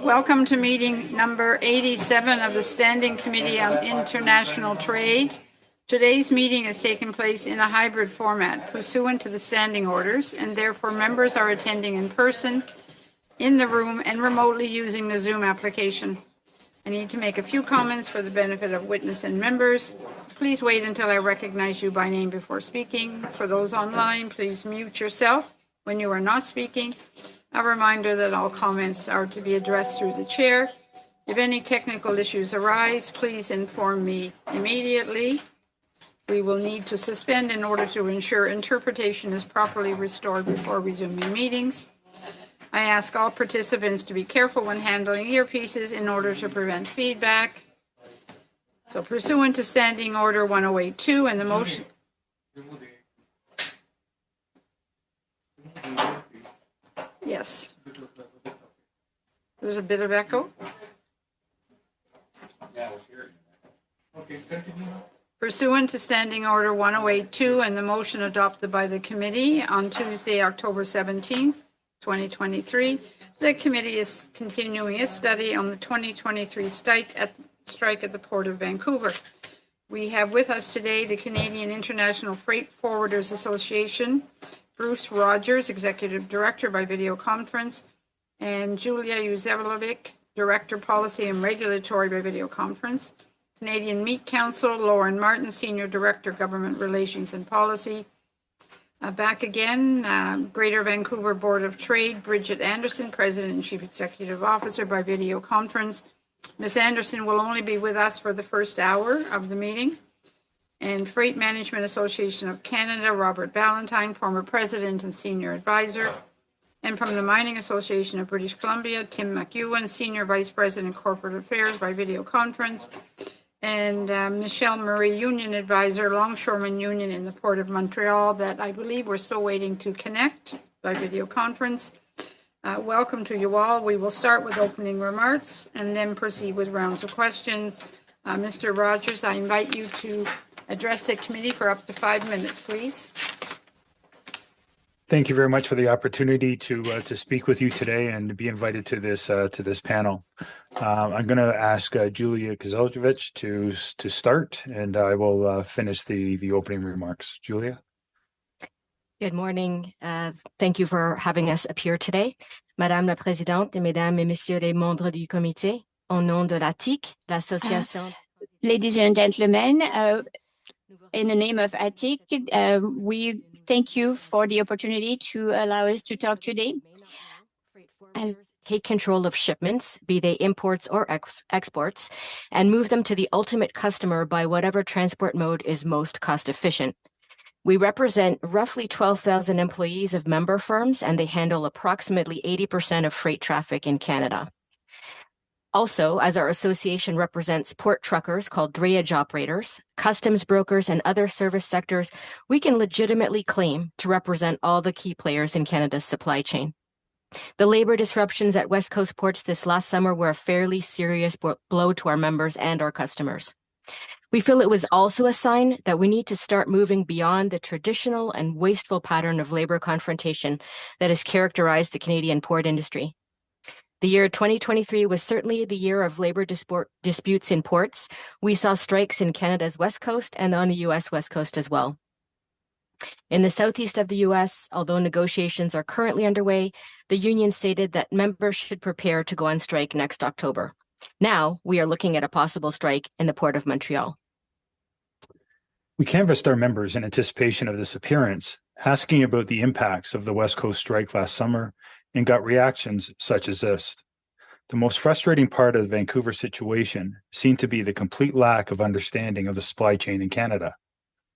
Welcome to meeting number 87 of the Standing Committee on International Trade. Today's meeting is taking place in a hybrid format pursuant to the standing orders, and therefore members are attending in person, in the room, and remotely using the Zoom application. I need to make a few comments for the benefit of witness and members. Please wait until I recognize you by name before speaking. For those online, please mute yourself when you are not speaking. A reminder that all comments are to be addressed through the chair. If any technical issues arise, please inform me immediately. We will need to suspend in order to ensure interpretation is properly restored before resuming meetings. I ask all participants to be careful when handling earpieces in order to prevent feedback. So pursuant to Standing Order 1082 and the motion... Yes. There's a bit of echo. Pursuant to Standing Order 1082 and the motion adopted by the committee on Tuesday, October 17th, 2023, the committee is continuing its study on the 2023 strike at the Port of Vancouver. We have with us today the Canadian International Freight Forwarders Association, Bruce Rogers, Executive Director by video conference, and Julia Uzelovic, Director Policy and Regulatory by video conference. Canadian Meat Council, Lauren Martin, Senior Director, Government Relations and Policy. Back again, Greater Vancouver Board of Trade, Bridget Anderson, President and Chief Executive Officer by video conference. Ms. Anderson will only be with us for the first hour of the meeting. And Freight Management Association of Canada, Robert Ballantyne, former President and Senior Advisor. And from the Mining Association of British Columbia, Tim McEwen, Senior Vice President, Corporate Affairs by video conference. And Michelle Murray, Union Advisor, Longshoremen Union in the Port of Montreal, that I believe we're still waiting to connect by video conference. Welcome to you all. We will start with opening remarks and then proceed with rounds of questions. Mr. Rogers, I invite you to address the committee for up to 5 minutes, please. Thank you very much for the opportunity to speak with you today and to be invited to this panel. I'm going to ask Julia Uzelovic to start, and I will finish the opening remarks. Julia. Good morning. Thank you for having us appear today. Madame la Présidente, Mesdames et Messieurs les membres du comité, au nom de l'ATIC, l'association. Ladies and gentlemen, in the name of ATIC, we thank you for the opportunity to allow us to talk today. And take control of shipments, be they imports or exports, and move them to the ultimate customer by whatever transport mode is most cost efficient. We represent roughly 12,000 employees of member firms, and they handle approximately 80% of freight traffic in Canada. Also, as our association represents port truckers called drayage operators, customs brokers, and other service sectors, we can legitimately claim to represent all the key players in Canada's supply chain. The labor disruptions at West Coast ports this last summer were a fairly serious blow to our members and our customers. We feel it was also a sign that we need to start moving beyond the traditional and wasteful pattern of labor confrontation that has characterized the Canadian port industry. The year 2023 was certainly the year of labor disputes in ports. We saw strikes in Canada's West Coast and on the U.S. West Coast as well. In the southeast of the U.S., although negotiations are currently underway, the union stated that members should prepare to go on strike next October. Now, we are looking at a possible strike in the Port of Montreal. We canvassed our members in anticipation of this appearance, asking about the impacts of the West Coast strike last summer, and got reactions such as this. The most frustrating part of the Vancouver situation seemed to be the complete lack of understanding of the supply chain in Canada.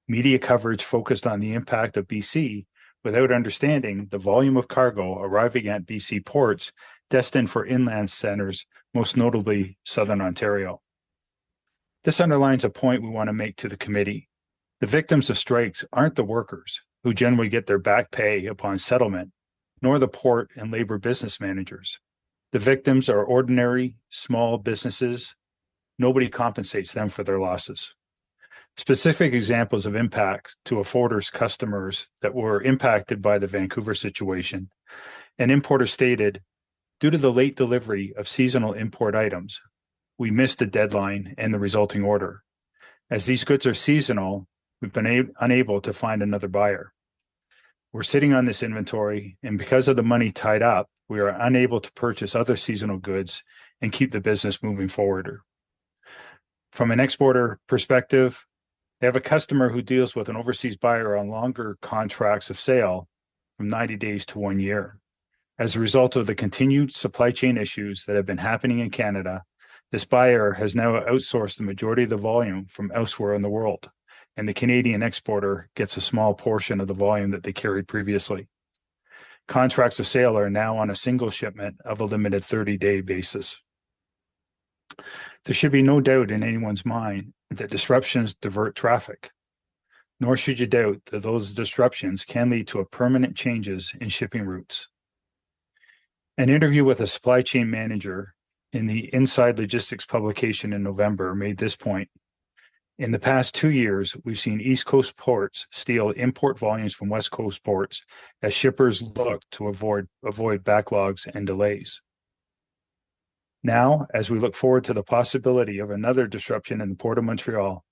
Media coverage focused on the impact of BC without understanding the volume of cargo arriving at BC ports destined for inland centers, most notably Southern Ontario. This underlines a point we want to make to the committee. The victims of strikes aren't the workers, who generally get their back pay upon settlement, nor the port and labor business managers. The victims are ordinary, small businesses. Nobody compensates them for their losses. Specific examples of impacts to a forwarder's customers that were impacted by the Vancouver situation. An importer stated, Due to the late delivery of seasonal import items, we missed the deadline and the resulting order. As these goods are seasonal, we've been unable to find another buyer. We're sitting on this inventory, and because of the money tied up, we are unable to purchase other seasonal goods and keep the business moving forward. From an exporter perspective, they have a customer who deals with an overseas buyer on longer contracts of sale from 90 days to 1 year. As a result of the continued supply chain issues that have been happening in Canada, this buyer has now outsourced the majority of the volume from elsewhere in the world, and the Canadian exporter gets a small portion of the volume that they carried previously. Contracts of sale are now on a single shipment of a limited 30-day basis. There should be no doubt in anyone's mind that disruptions divert traffic, nor should you doubt that those disruptions can lead to permanent changes in shipping routes. An interview with a supply chain manager in the Inside Logistics publication in November made this point. In the past 2 years, we've seen East Coast ports steal import volumes from West Coast ports as shippers look to avoid backlogs and delays. Now, as we look forward to the possibility of another disruption in the Port of Montreal,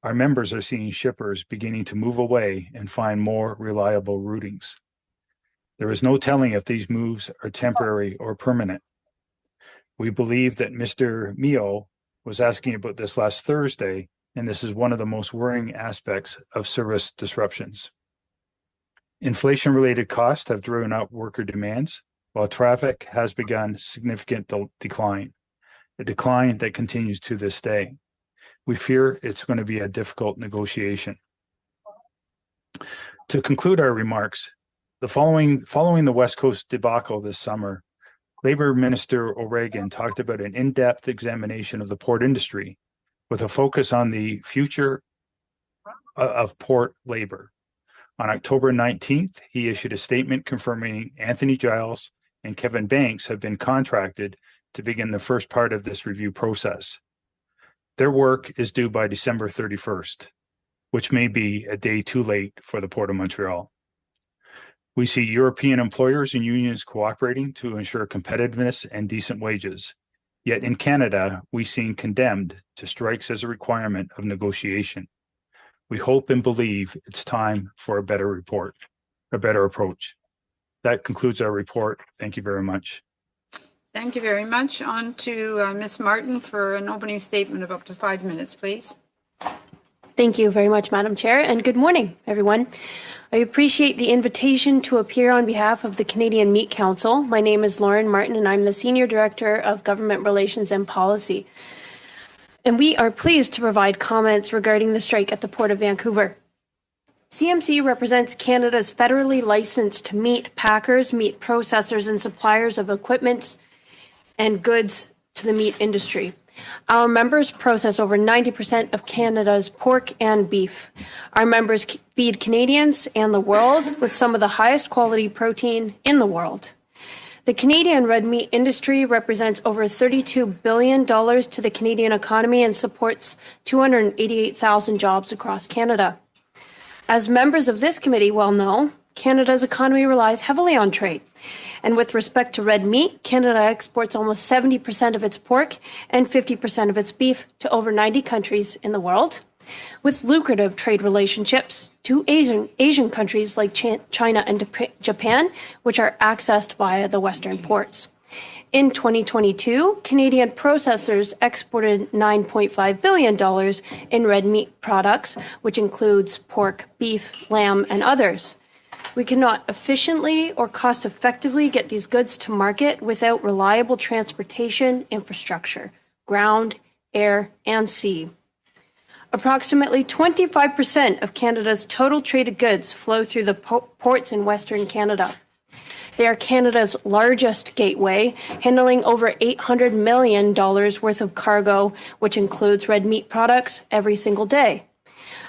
our members are seeing shippers beginning to move away and find more reliable routings. There is no telling if these moves are temporary or permanent. We believe that Mr. Mio was asking about this last Thursday, and this is one of the most worrying aspects of service disruptions. Inflation-related costs have driven up worker demands, while traffic has begun significant decline, a decline that continues to this day. We fear it's going to be a difficult negotiation. To conclude our remarks, following the West Coast debacle this summer, Labour Minister O'Regan talked about an in-depth examination of the port industry with a focus on the future of port labor. On October 19th, he issued a statement confirming Anthony Giles and Kevin Banks have been contracted to begin the first part of this review process. Their work is due by December 31st, which may be a day too late for the Port of Montreal. We see European employers and unions cooperating to ensure competitiveness and decent wages. Yet in Canada, we seem condemned to strikes as a requirement of negotiation. We hope and believe it's time for a better approach. That concludes our report. Thank you very much. Thank you very much. On to Ms. Martin for an opening statement of up to 5 minutes, please. Thank you very much, Madam Chair, and good morning, everyone. I appreciate the invitation to appear on behalf of the Canadian Meat Council. My name is Lauren Martin, and I'm the Senior Director of Government Relations and Policy. And we are pleased to provide comments regarding the strike at the Port of Vancouver. CMC represents Canada's federally licensed meat packers, meat processors, and suppliers of equipment and goods to the meat industry. Our members process over 90% of Canada's pork and beef. Our members feed Canadians and the world with some of the highest quality protein in the world. The Canadian red meat industry represents over $32 billion to the Canadian economy and supports 288,000 jobs across Canada. As members of this committee well know, Canada's economy relies heavily on trade. And with respect to red meat, Canada exports almost 70% of its pork and 50% of its beef to over 90 countries in the world, with lucrative trade relationships to Asian countries like China and Japan, which are accessed via the Western ports. In 2022, Canadian processors exported $9.5 billion in red meat products, which includes pork, beef, lamb, and others. We cannot efficiently or cost-effectively get these goods to market without reliable transportation infrastructure, ground, air, and sea. Approximately 25% of Canada's total traded goods flow through the ports in Western Canada. They are Canada's largest gateway, handling over $800 million worth of cargo, which includes red meat products, every single day.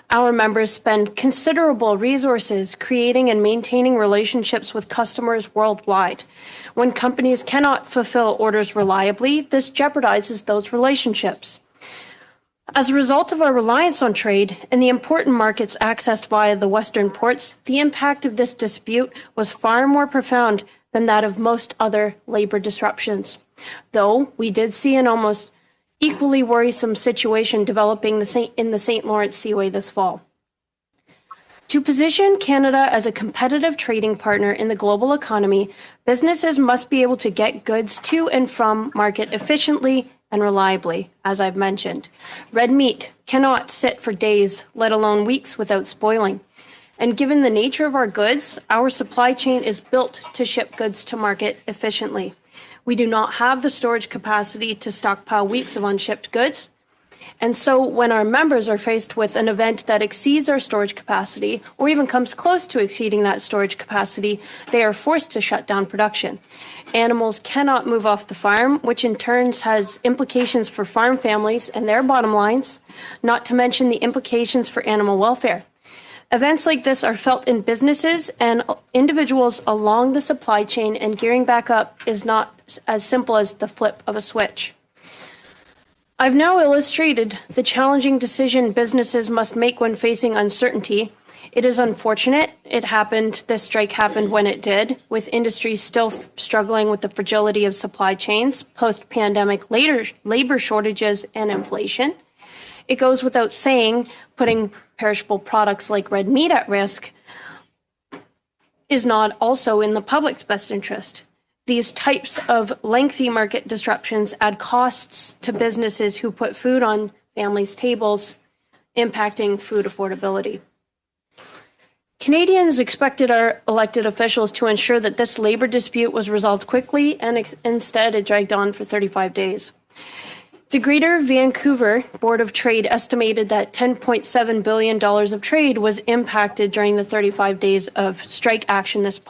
Our members spend considerable resources creating and maintaining relationships with customers worldwide. When companies cannot fulfill orders reliably, this jeopardizes those relationships. As a result of our reliance on trade and the important markets accessed via the Western ports, the impact of this dispute was far more profound than that of most other labor disruptions, though we did see an almost equally worrisome situation developing in the St. Lawrence Seaway this fall. To position Canada as a competitive trading partner in the global economy, businesses must be able to get goods to and from market efficiently and reliably, as I've mentioned. Red meat cannot sit for days, let alone weeks, without spoiling. And given the nature of our goods, our supply chain is built to ship goods to market efficiently. We do not have the storage capacity to stockpile weeks of unshipped goods. And so when our members are faced with an event that exceeds our storage capacity, or even comes close to exceeding that storage capacity, they are forced to shut down production. Animals cannot move off the farm, which in turn has implications for farm families and their bottom lines, not to mention the implications for animal welfare. Events like this are felt in businesses and individuals along the supply chain, and gearing back up is not as simple as the flip of a switch. I've now illustrated the challenging decision businesses must make when facing uncertainty. It is unfortunate this strike happened when it did, with industries still struggling with the fragility of supply chains, post-pandemic labor shortages, and inflation. It goes without saying, putting perishable products like red meat at risk is not also in the public's best interest. These types of lengthy market disruptions add costs to businesses who put food on families' tables, impacting food affordability. Canadians expected our elected officials to ensure that this labor dispute was resolved quickly, and instead it dragged on for 35 days. The Greater Vancouver Board of Trade estimated that $10.7 billion of trade was impacted during the 35 days of strike action this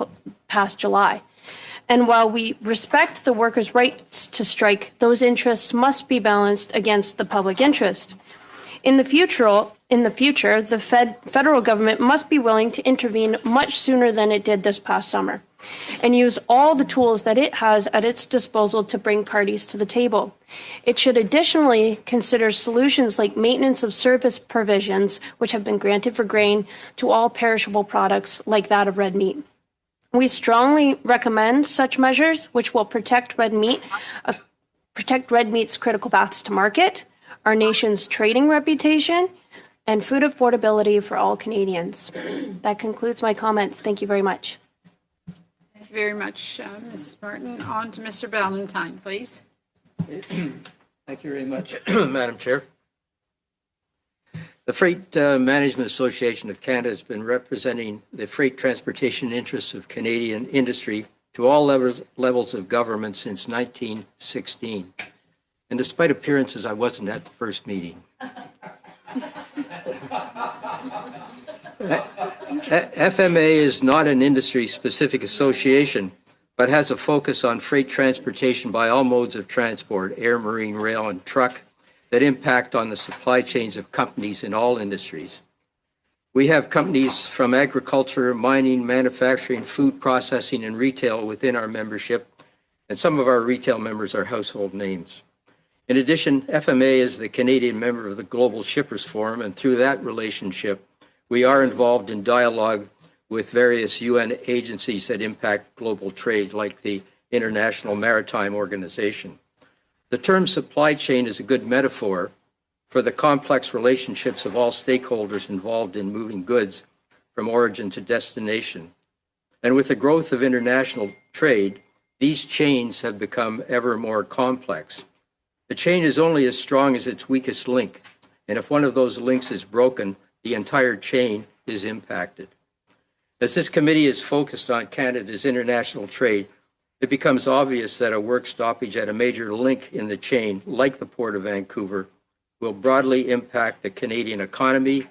past July. And while we respect the workers' rights to strike, those interests must be balanced against the public interest. In the future, the federal government must be willing to intervene much sooner than it did this past summer, and use all the tools that it has at its disposal to bring parties to the table. It should additionally consider solutions like maintenance of service provisions, which have been granted for grain, to all perishable products like that of red meat. We strongly recommend such measures, which will protect red meat's critical paths to market, our nation's trading reputation, and food affordability for all Canadians. That concludes my comments. Thank you very much. Thank you very much, Mrs. Martin. On to Mr. Ballantyne, please. Thank you very much, Madam Chair. The Freight Management Association of Canada has been representing the freight transportation interests of Canadian industry to all levels of government since 1916. And despite appearances, I wasn't at the first meeting. FMA is not an industry-specific association, but has a focus on freight transportation by all modes of transport, air, marine, rail, and truck, that impact on the supply chains of companies in all industries. We have companies from agriculture, mining, manufacturing, food processing, and retail within our membership, and some of our retail members are household names. In addition, FMA is the Canadian member of the Global Shippers Forum, and through that relationship, we are involved in dialogue with various UN agencies that impact global trade, like the International Maritime Organization. The term supply chain is a good metaphor for the complex relationships of all stakeholders involved in moving goods from origin to destination. And with the growth of international trade, these chains have become ever more complex. The chain is only as strong as its weakest link, and if one of those links is broken, the entire chain is impacted. As this committee is focused on Canada's international trade, it becomes obvious that a work stoppage at a major link in the chain, like the Port of Vancouver, will broadly impact the Canadian economy,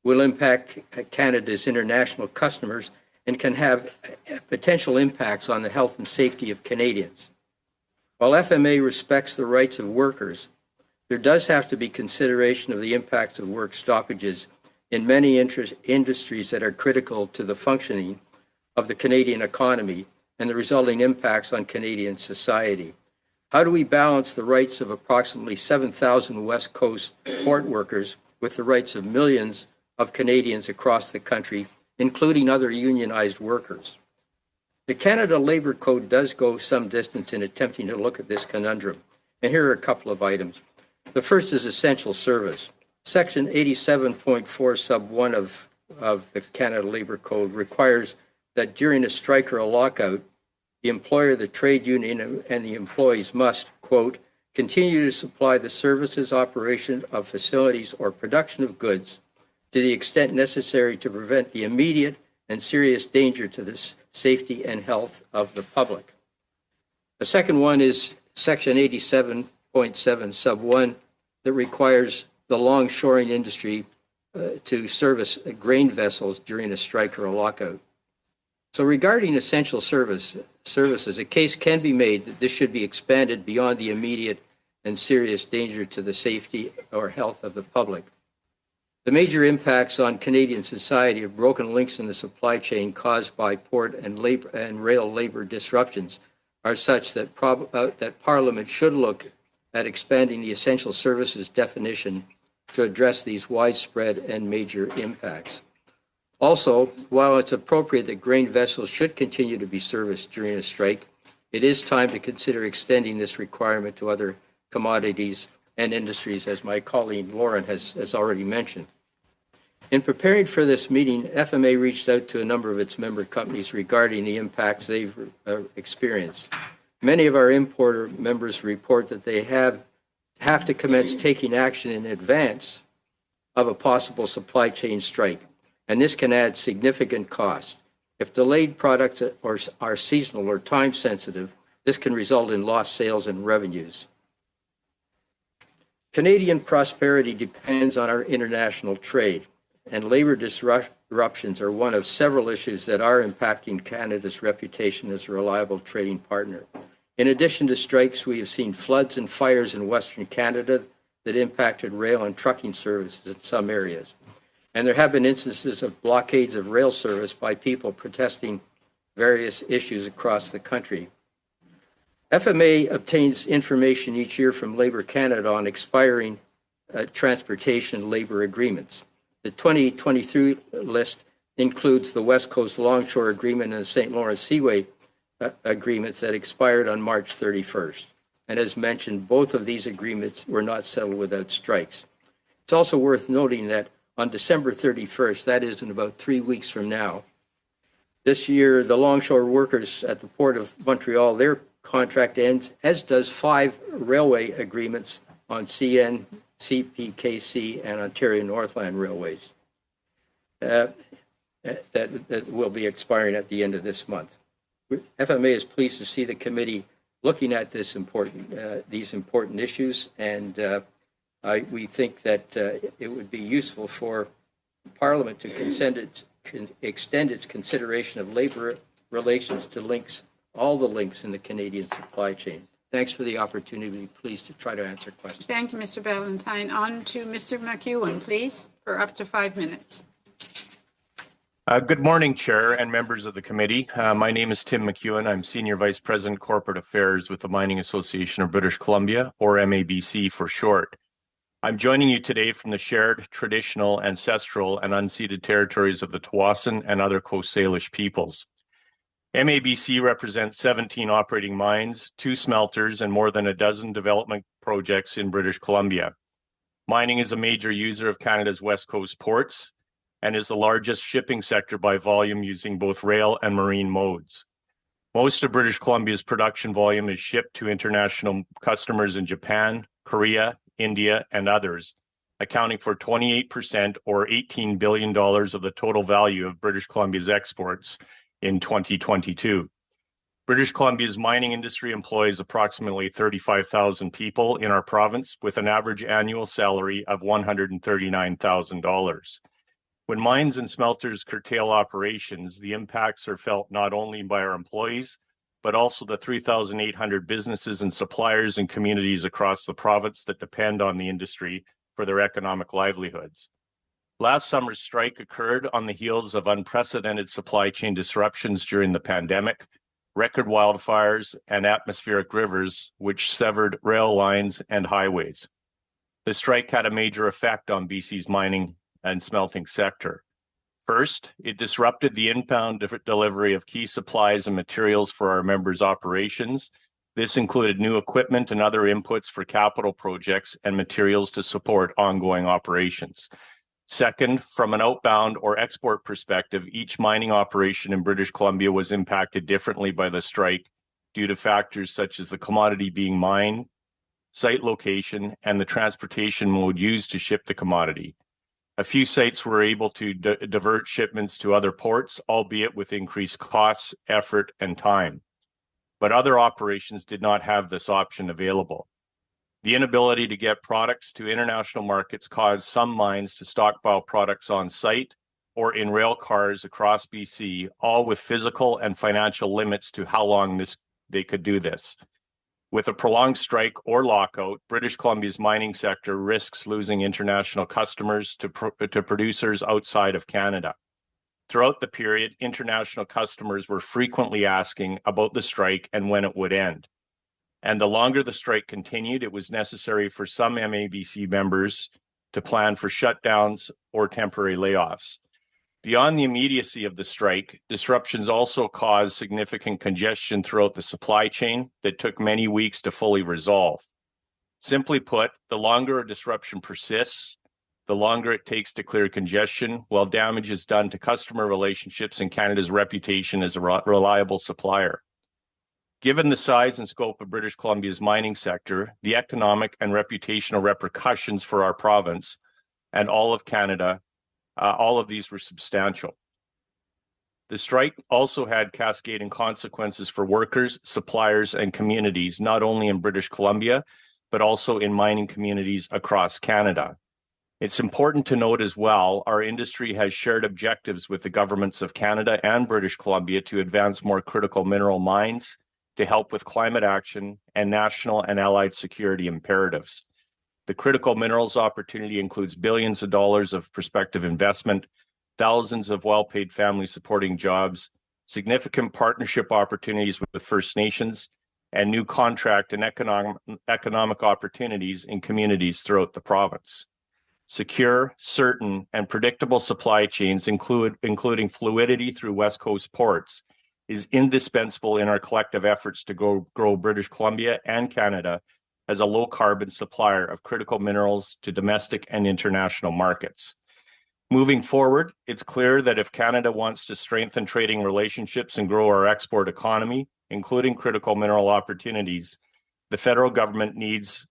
will impact Canada's international customers, and can have potential impacts on the health and safety of Canadians. While FMA respects the rights of workers, there does have to be consideration of the impacts of work stoppages in many industries that are critical to the functioning of the Canadian economy and the resulting impacts on Canadian society. How do we balance the rights of approximately 7,000 West Coast port workers with the rights of millions of Canadians across the country, including other unionized workers? The Canada Labour Code does go some distance in attempting to look at this conundrum, and here are a couple of items. The first is essential service. Section 87.4 sub 1 of the Canada Labour Code requires that during a strike or a lockout, the employer, the trade union, and the employees must, quote, continue to supply the services, operation of facilities, or production of goods to the extent necessary to prevent the immediate and serious danger to the safety and health of the public. The second one is Section 87.7 sub 1 that requires the longshoring industry to service grain vessels during a strike or a lockout. So regarding essential services, a case can be made that this should be expanded beyond the immediate and serious danger to the safety or health of the public. The major impacts on Canadian society of broken links in the supply chain caused by port and rail labor disruptions are such that Parliament should look at expanding the essential services definition to address these widespread and major impacts. Also, while it's appropriate that grain vessels should continue to be serviced during a strike, it is time to consider extending this requirement to other commodities and industries, as my colleague Lauren has already mentioned. In preparing for this meeting, FMA reached out to a number of its member companies regarding the impacts they've experienced. Many of our importer members report that they have to commence taking action in advance of a possible supply chain strike, and this can add significant cost. If delayed products are seasonal or time sensitive, this can result in lost sales and revenues. Canadian prosperity depends on our international trade, and labor disruptions are one of several issues that are impacting Canada's reputation as a reliable trading partner. In addition to strikes, we have seen floods and fires in Western Canada that impacted rail and trucking services in some areas. And there have been instances of blockades of rail service by people protesting various issues across the country. FMA obtains information each year from Labour Canada on expiring transportation labor agreements. The 2023 list includes the West Coast Longshore Agreement and the St. Lawrence Seaway agreements that expired on March 31st. And as mentioned, both of these agreements were not settled without strikes. It's also worth noting that on December 31st, that is in about 3 weeks from now, this year, the longshore workers at the Port of Montreal, their contract ends, as does 5 railway agreements on CN, CPKC, and Ontario Northland Railways that will be expiring at the end of this month. FMA is pleased to see the committee looking at these important issues, and we think that it would be useful for Parliament to extend its consideration of labor relations to all the links in the Canadian supply chain. Thanks for the opportunity. Pleased to try to answer questions. Thank you, Mr. Ballantyne. On to Mr. McEwen, please, for up to 5 minutes. Good morning, Chair and members of the committee. My name is Tim McEwen. I'm Senior Vice President, Corporate Affairs with the Mining Association of British Columbia, or MABC for short. I'm joining you today from the shared, traditional, ancestral, and unceded territories of the Tsawwassen and other Coast Salish peoples. MABC represents 17 operating mines, 2 smelters, and more than a dozen development projects in British Columbia. Mining is a major user of Canada's West Coast ports and is the largest shipping sector by volume using both rail and marine modes. Most of British Columbia's production volume is shipped to international customers in Japan, Korea, India, and others, accounting for 28% or $18 billion of the total value of British Columbia's exports in 2022. British Columbia's mining industry employs approximately 35,000 people in our province with an average annual salary of $139,000. When mines and smelters curtail operations, the impacts are felt not only by our employees, but also the 3,800 businesses and suppliers and communities across the province that depend on the industry for their economic livelihoods. Last summer's strike occurred on the heels of unprecedented supply chain disruptions during the pandemic, record wildfires, and atmospheric rivers, which severed rail lines and highways. The strike had a major effect on BC's mining and smelting sector. First, it disrupted the inbound delivery of key supplies and materials for our members' operations. This included new equipment and other inputs for capital projects and materials to support ongoing operations. Second, from an outbound or export perspective, each mining operation in British Columbia was impacted differently by the strike due to factors such as the commodity being mined, site location, and the transportation mode used to ship the commodity. A few sites were able to divert shipments to other ports, albeit with increased costs, effort, and time. But other operations did not have this option available. The inability to get products to international markets caused some mines to stockpile products on site or in rail cars across BC, all with physical and financial limits to how long they could do this. With a prolonged strike or lockout, British Columbia's mining sector risks losing international customers to producers outside of Canada. Throughout the period, international customers were frequently asking about the strike and when it would end. And the longer the strike continued, it was necessary for some MABC members to plan for shutdowns or temporary layoffs. Beyond the immediacy of the strike, disruptions also caused significant congestion throughout the supply chain that took many weeks to fully resolve. Simply put, the longer a disruption persists, the longer it takes to clear congestion, while damage is done to customer relationships and Canada's reputation as a reliable supplier. Given the size and scope of British Columbia's mining sector, the economic and reputational repercussions for our province and all of Canada, all of these were substantial. The strike also had cascading consequences for workers, suppliers, and communities, not only in British Columbia, but also in mining communities across Canada. It's important to note as well, our industry has shared objectives with the governments of Canada and British Columbia to advance more critical mineral mines, to help with climate action and national and allied security imperatives. The critical minerals opportunity includes billions of dollars of prospective investment, thousands of well-paid family-supporting jobs, significant partnership opportunities with First Nations, and new contract and economic opportunities in communities throughout the province. Secure, certain, and predictable supply chains, including fluidity through West Coast ports, is indispensable in our collective efforts to grow British Columbia and Canada as a low-carbon supplier of critical minerals to domestic and international markets. Moving forward, it's clear that if Canada wants to strengthen trading relationships and grow our export economy, including critical mineral opportunities, the federal government needs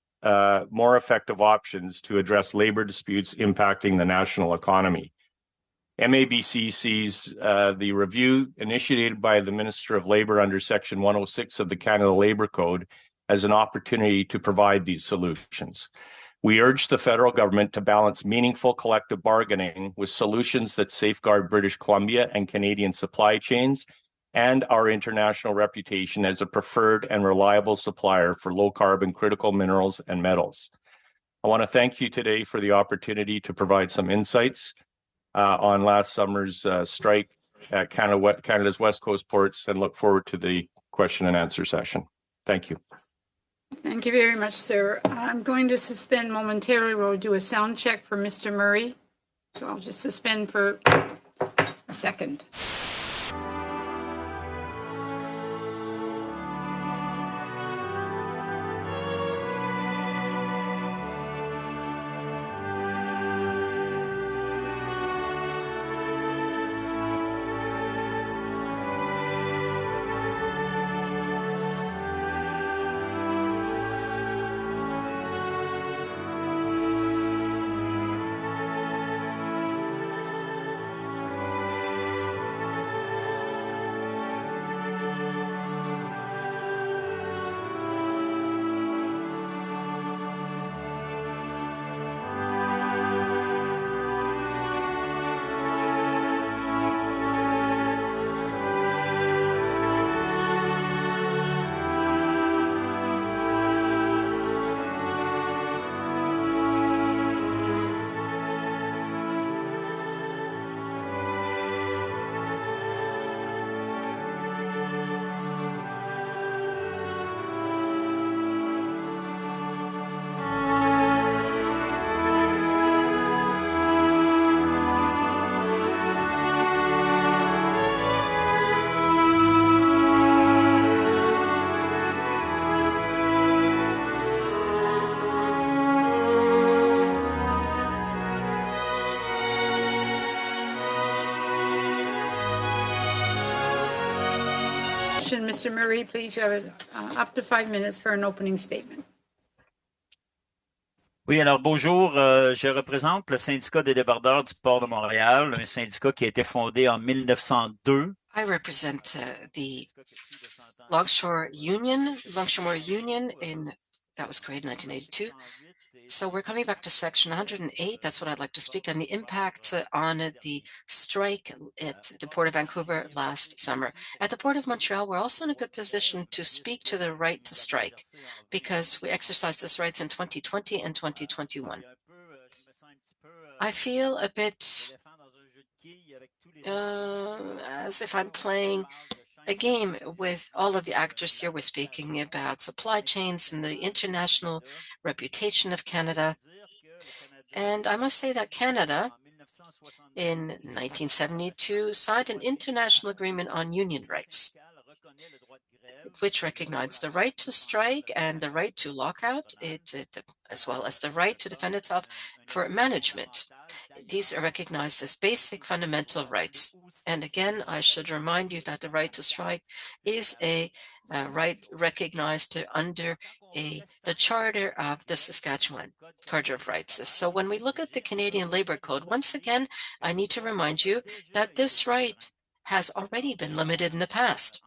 more effective options to address labor disputes impacting the national economy. MABC sees the review initiated by the Minister of Labour under Section 106 of the Canada Labour Code as an opportunity to provide these solutions. We urge the federal government to balance meaningful collective bargaining with solutions that safeguard British Columbia and Canadian supply chains and our international reputation as a preferred and reliable supplier for low-carbon critical minerals and metals. I want to thank you today for the opportunity to provide some insights on last summer's strike at Canada's West Coast ports, and look forward to the question and answer session. Thank you. Thank you very much, sir. I'm going to suspend momentarily. We'll do a sound check for Mr. Murray. So I'll just suspend for a second. motion. Mr. Murray, please, you have up to 5 minutes for an opening statement. Oui, alors bonjour, je représente le syndicat des débardeurs du port de Montréal, un syndicat qui a été fondé en 1902. I represent the Longshore Union, that was created in 1982. So we're coming back to section 108. That's what I'd like to speak on, the impact on the strike at the Port of Vancouver last summer. At the Port of Montreal, we're also in a good position to speak to the right to strike because we exercised this rights in 2020 and 2021. I feel a bit as if I'm playing a game with all of the actors here. We're speaking about supply chains and the international reputation of Canada. And I must say that Canada, in 1972, signed an international agreement on union rights, which recognized the right to strike and the right to lockout, as well as the right to defend itself for management. These are recognized as basic fundamental rights. And again, I should remind you that the right to strike is a right recognized under the Charter of the Saskatchewan Charter of Rights. So when we look at the Canadian Labour Code, once again, I need to remind you that this right has already been limited in the past.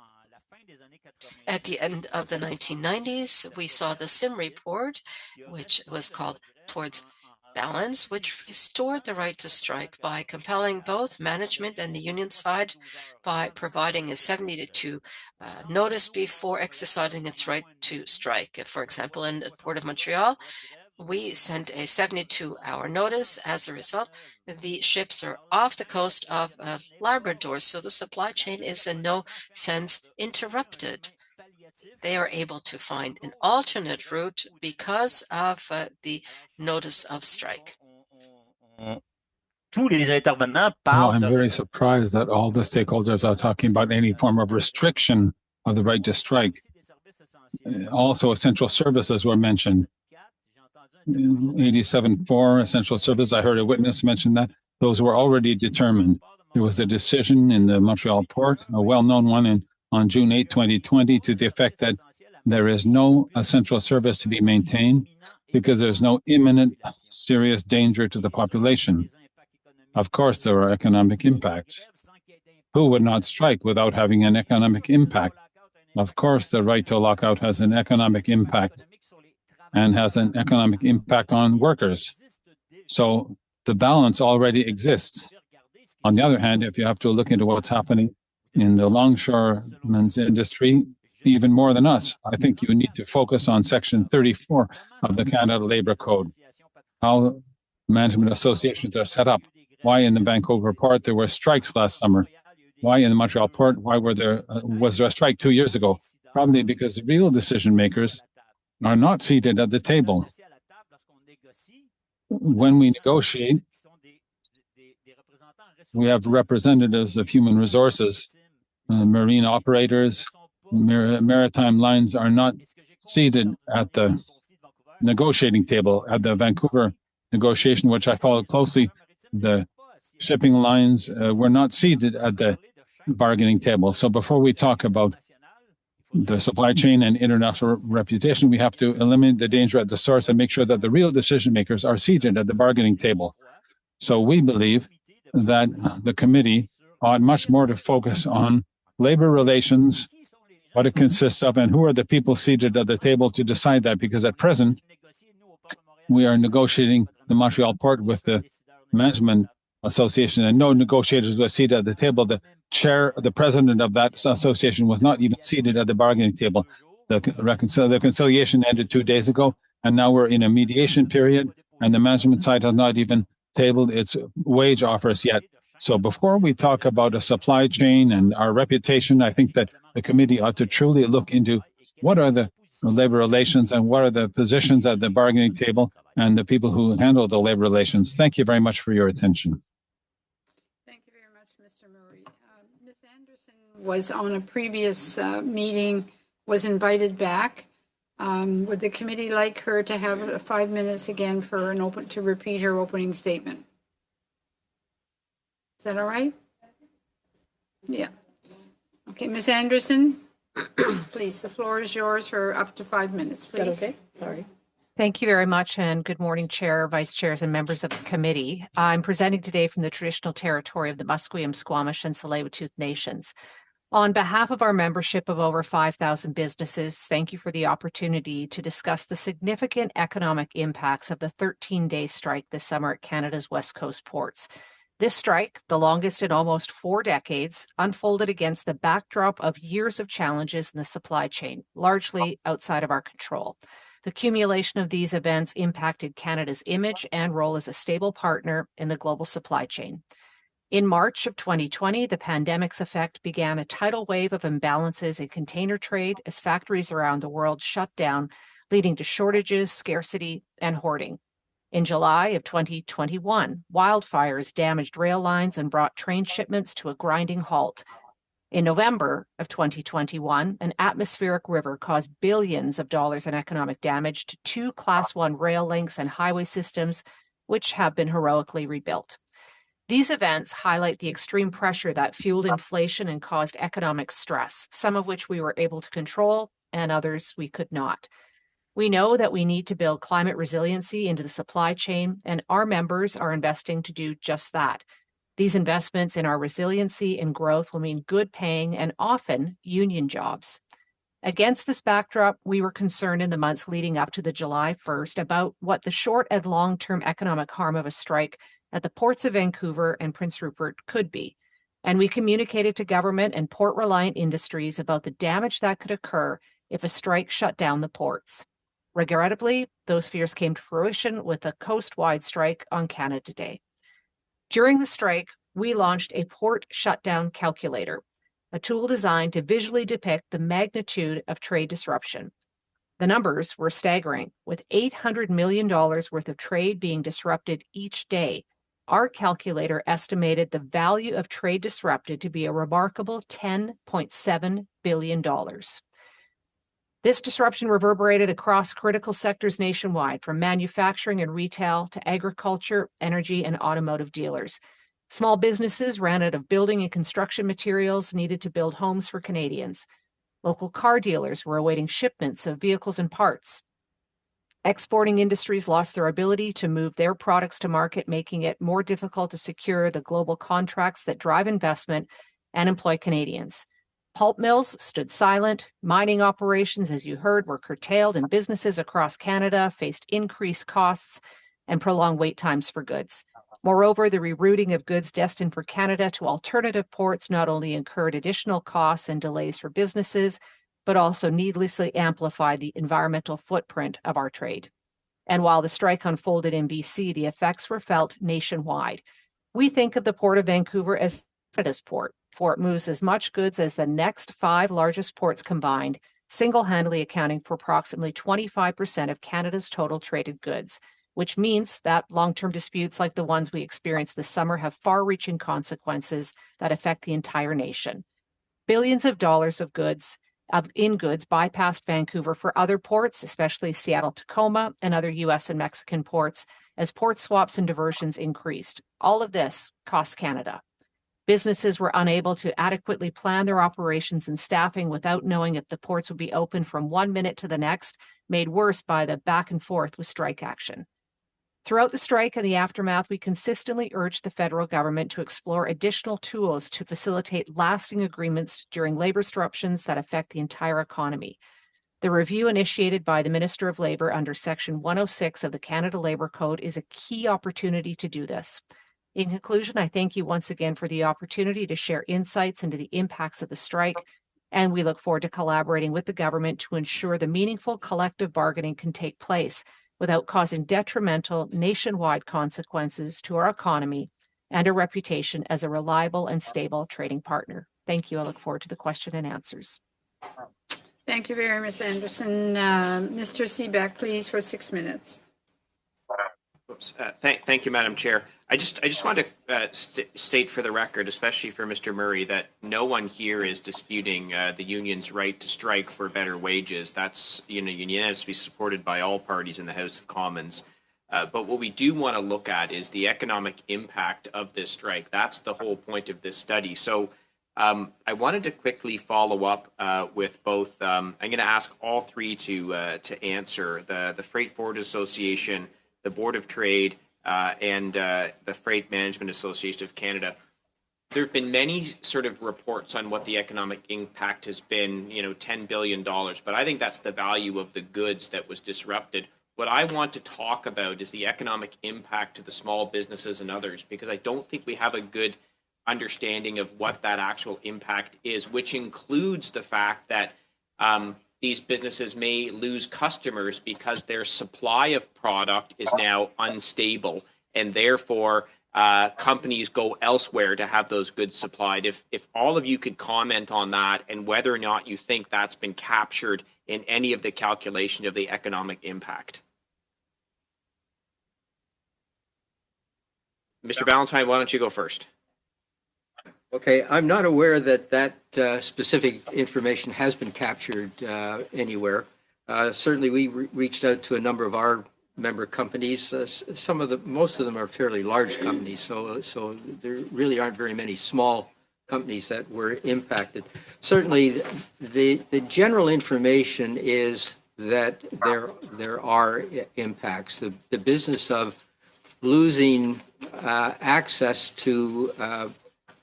At the end of the 1990s, we saw the SIM report, which was called Towards Balance, which restored the right to strike by compelling both management and the union side by providing a 72 notice before exercising its right to strike. For example, in the Port of Montreal, we sent a 72-hour notice. As a result, the ships are off the coast of Labrador, so the supply chain is in no sense interrupted. They are able to find an alternate route because of the notice of strike. Tous les intervenants Now, parlent I'm de very surprised that all the stakeholders are talking about any form of restriction of the right to strike. Also, essential services were mentioned. 87.4 essential services, I heard a witness mention that. Those were already determined. There was a decision in the Montreal port, a well-known one on June 8, 2020, to the effect that there is no essential service to be maintained because there's no imminent serious danger to the population. Of course, there are economic impacts. Who would not strike without having an economic impact? Of course, the right to lockout has an economic impact and has an economic impact on workers. So the balance already exists. On the other hand, if you have to look into what's happening in the longshoremen's industry, even more than us, I think you need to focus on Section 34 of the Canada Labour Code, how management associations are set up. Why in the Vancouver port there were strikes last summer? Why in the Montreal port? Why was there a strike 2 years ago? Probably because real decision makers are not seated at the table. When we negotiate, we have representatives of human resources, marine operators, maritime lines are not seated at the negotiating table. At the Vancouver negotiation, which I followed closely, the shipping lines were not seated at the bargaining table. So before we talk about the supply chain and international reputation, we have to eliminate the danger at the source and make sure that the real decision makers are seated at the bargaining table. So we believe that the committee ought much more to focus on labor relations, what it consists of, and who are the people seated at the table to decide that, because at present, we are negotiating the Montreal port with the management association, and no negotiators were seated at the table. The chair, the president of that association was not even seated at the bargaining table. The conciliation ended 2 days ago, and now we're in a mediation period, and the management side has not even tabled its wage offers yet. So before we talk about a supply chain and our reputation, I think that the committee ought to truly look into what are the labor relations and what are the positions at the bargaining table and the people who handle the labor relations. Thank you very much for your attention. Thank you very much, Mr. Murray. Ms. Anderson was on a previous meeting, was invited back. Would the committee like her to have 5 minutes again for to repeat her opening statement? Is that all right? Yeah. Okay, Ms. Anderson, Please, the floor is yours for up to 5 minutes, please. Is that okay? Sorry. Thank you very much, and good morning, Chair, Vice Chairs, and members of the committee. I'm presenting today from the traditional territory of the Musqueam, Squamish, and Tsleil-Waututh Nations. On behalf of our membership of over 5,000 businesses, thank you for the opportunity to discuss the significant economic impacts of the 13-day strike this summer at Canada's West Coast ports. This strike, the longest in almost 4 decades, unfolded against the backdrop of years of challenges in the supply chain, largely outside of our control. The accumulation of these events impacted Canada's image and role as a stable partner in the global supply chain. In March of 2020, the pandemic's effect began a tidal wave of imbalances in container trade as factories around the world shut down, leading to shortages, scarcity, and hoarding. In July of 2021, wildfires damaged rail lines and brought train shipments to a grinding halt. In November of 2021, an atmospheric river caused billions of dollars in economic damage to 2 Class 1 rail links and highway systems, which have been heroically rebuilt. These events highlight the extreme pressure that fueled inflation and caused economic stress, some of which we were able to control and others we could not. We know that we need to build climate resiliency into the supply chain, and our members are investing to do just that. These investments in our resiliency and growth will mean good paying and often union jobs. Against this backdrop, we were concerned in the months leading up to the July 1st about what the short and long-term economic harm of a strike at the ports of Vancouver and Prince Rupert could be. And we communicated to government and port-reliant industries about the damage that could occur if a strike shut down the ports. Regrettably, those fears came to fruition with a coast-wide strike on Canada Day. During the strike, we launched a port shutdown calculator, a tool designed to visually depict the magnitude of trade disruption. The numbers were staggering, with $800 million worth of trade being disrupted each day. Our calculator estimated the value of trade disrupted to be a remarkable $10.7 billion. This disruption reverberated across critical sectors nationwide, from manufacturing and retail to agriculture, energy, and automotive dealers. Small businesses ran out of building and construction materials needed to build homes for Canadians. Local car dealers were awaiting shipments of vehicles and parts. Exporting industries lost their ability to move their products to market, making it more difficult to secure the global contracts that drive investment and employ Canadians. Pulp mills stood silent, mining operations, as you heard, were curtailed, and businesses across Canada faced increased costs and prolonged wait times for goods. Moreover, the rerouting of goods destined for Canada to alternative ports not only incurred additional costs and delays for businesses, but also needlessly amplified the environmental footprint of our trade. And while the strike unfolded in BC, the effects were felt nationwide. We think of the Port of Vancouver as Canada's port, for it moves as much goods as the next 5 largest ports combined, single-handedly accounting for approximately 25% of Canada's total traded goods, which means that long-term disputes like the ones we experienced this summer have far-reaching consequences that affect the entire nation. Billions of dollars of goods bypassed Vancouver for other ports, especially Seattle, Tacoma, and other U.S. and Mexican ports, as port swaps and diversions increased. All of this costs Canada. Businesses were unable to adequately plan their operations and staffing without knowing if the ports would be open from one minute to the next, made worse by the back and forth with strike action. Throughout the strike and the aftermath, we consistently urged the federal government to explore additional tools to facilitate lasting agreements during labor disruptions that affect the entire economy. The review initiated by the Minister of Labour under Section 106 of the Canada Labour Code is a key opportunity to do this. In conclusion, I thank you once again for the opportunity to share insights into the impacts of the strike, and we look forward to collaborating with the government to ensure the meaningful collective bargaining can take place without causing detrimental nationwide consequences to our economy and our reputation as a reliable and stable trading partner. Thank you. I look forward to the question and answers. Thank you very much, Anderson. Mr. Seebeck, please, for 6 minutes. Thank you, Madam Chair. I just want to state for the record, especially for Mr. Murray, that no one here is disputing the union's right to strike for better wages. That's unanimously supported by all parties in the House of Commons. But what we do want to look at is the economic impact of this strike. That's the whole point of this study. So I wanted to quickly follow up with both. I'm going to ask all three to answer: the Freight Forwarders Association, the Board of Trade, and the Freight Management Association of Canada. There have been many sort of reports on what the economic impact has been, $10 billion, but I think that's the value of the goods that was disrupted. What I want to talk about is the economic impact to the small businesses and others, because I don't think we have a good understanding of what that actual impact is, which includes the fact that these businesses may lose customers because their supply of product is now unstable, and therefore companies go elsewhere to have those goods supplied. If all of you could comment on that and whether or not you think that's been captured in any of the calculation of the economic impact. Mr. Ballantyne, why don't you go first? Okay, I'm not aware that specific information has been captured anywhere. Certainly, we reached out to a number of our member companies. Most of them are fairly large companies, so there really aren't very many small companies that were impacted. Certainly, the general information is that there are impacts. The business of losing access to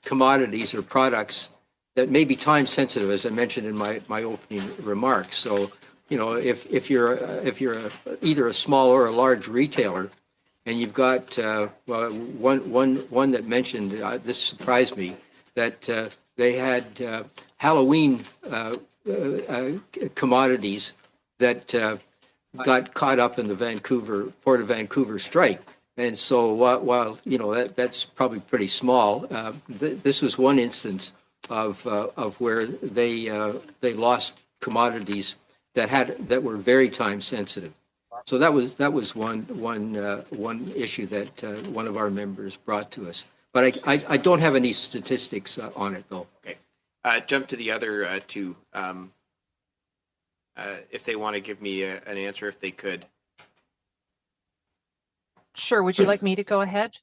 commodities or products that may be time sensitive, as I mentioned in my opening remarks. So, if you're either a small or a large retailer, and you've got one that mentioned this surprised me, that they had Halloween commodities that got caught up in the Port of Vancouver strike. And so while that's probably pretty small, this was one instance of where they lost commodities that were very time sensitive. So that was one issue that one of our members brought to us. But I don't have any statistics on it, though. Okay. Jump to the other two. If they want to give me an answer, if they could. Sure. Would you like me to go ahead?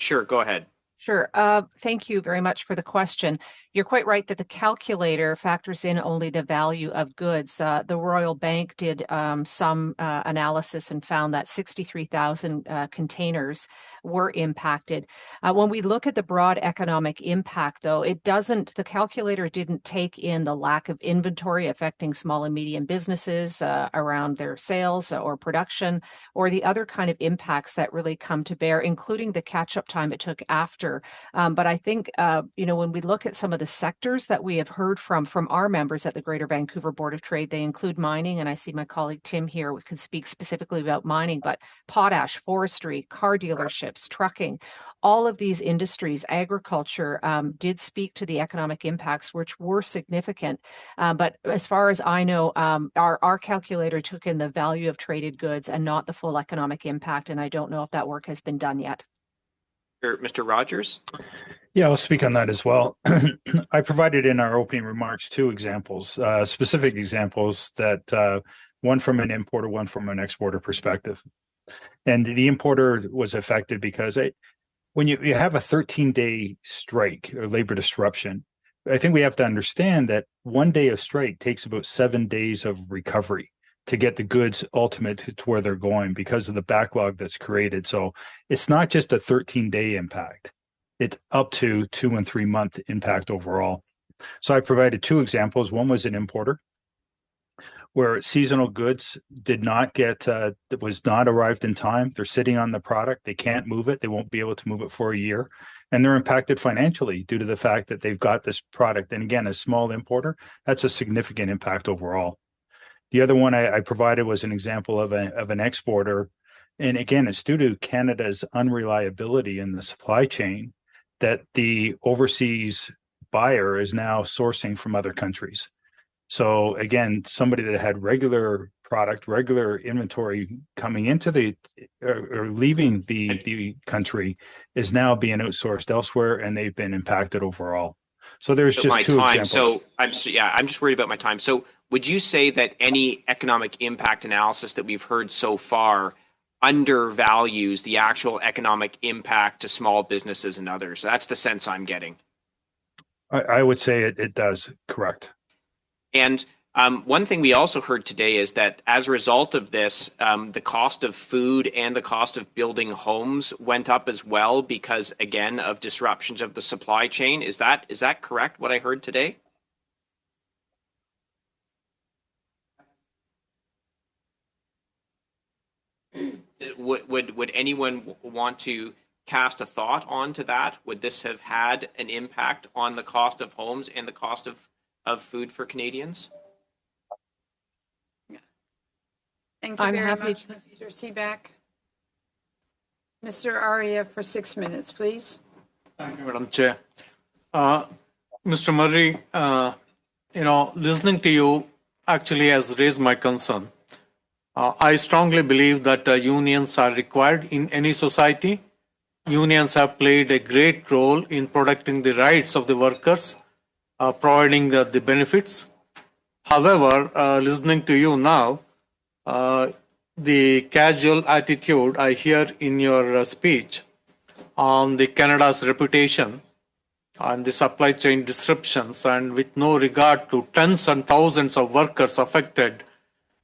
Sure, go ahead. Sure. Thank you very much for the question. You're quite right that the calculator factors in only the value of goods. The Royal Bank did some analysis and found that 63,000 containers were impacted. When we look at the broad economic impact, though, the calculator didn't take in the lack of inventory affecting small and medium businesses around their sales or production, or the other kind of impacts that really come to bear, including the catch-up time it took after. But I think, when we look at some of the sectors that we have heard from our members at the Greater Vancouver Board of Trade, they include mining, and I see my colleague Tim here who could speak specifically about mining, but potash, forestry, car dealerships, trucking, all of these industries, agriculture, did speak to the economic impacts, which were significant. But as far as I know, our calculator took in the value of traded goods and not the full economic impact, and I don't know if that work has been done yet. Mr. Rogers? Yeah, I'll speak on that as well. I provided in our opening remarks two examples, specific examples that one from an importer, one from an exporter perspective. And the importer was affected because when you have a 13-day strike or labor disruption, I think we have to understand that 1 day of strike takes about 7 days of recovery to get the goods ultimate to where they're going because of the backlog that's created. So it's not just a 13-day impact. It's up to 2 and 3 month impact overall. So I provided two examples. One was an importer where seasonal goods was not arrived in time. They're sitting on the product. They can't move it. They won't be able to move it for a year. And they're impacted financially due to the fact that they've got this product. And again, a small importer, that's a significant impact overall. The other one I provided was an example of an exporter. And again, it's due to Canada's unreliability in the supply chain that the overseas buyer is now sourcing from other countries. So again, somebody that had regular product, regular inventory coming into or leaving the country is now being outsourced elsewhere, and they've been impacted overall. So there's just two examples. So I'm just worried about my time. So would you say that any economic impact analysis that we've heard so far undervalues the actual economic impact to small businesses and others? That's the sense I'm getting. I would say it does, correct. And one thing we also heard today is that as a result of this, the cost of food and the cost of building homes went up as well because, again, of disruptions of the supply chain. Is that correct, what I heard today? Would anyone want to cast a thought onto that? Would this have had an impact on the cost of homes and the cost of food for Canadians? Thank you I'm very happy much, Mr. Seaback. Mr. Aria for 6 minutes, please. Thank you, Madam Chair. Mr. Murray, listening to you actually has raised my concern. I strongly believe that unions are required in any society. Unions have played a great role in protecting the rights of the workers, providing the benefits. However, listening to you now, the casual attitude I hear in your speech on the Canada's reputation and the supply chain disruptions, and with no regard to tens and thousands of workers affected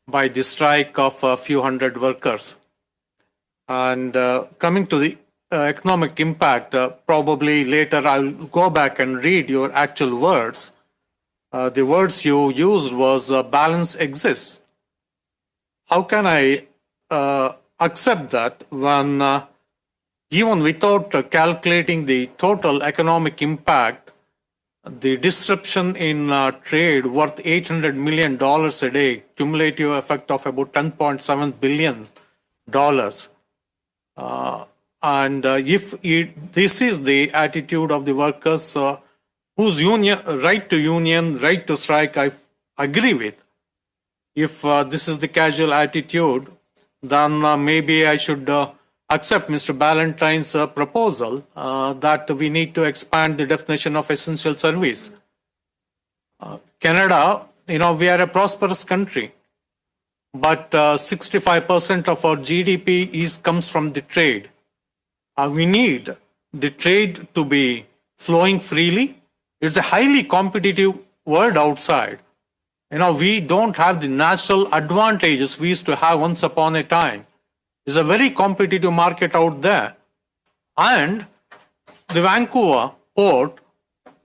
by the strike of a few hundred workers. And coming to the economic impact, probably later I'll go back and read your actual words. The words you used was balance exists. How can I accept that when even without calculating the total economic impact, the disruption in trade worth $800 million a day, cumulative effect of about $10.7 billion. And if this is the attitude of the workers whose right to strike, I agree with. If this is the casual attitude, then maybe I should accept Mr. Ballantyne's proposal that we need to expand the definition of essential service. Canada, we are a prosperous country, but 65% of our GDP comes from the trade. We need the trade to be flowing freely. It's a highly competitive world outside. We don't have the natural advantages we used to have once upon a time. It's a very competitive market out there. And the Vancouver port,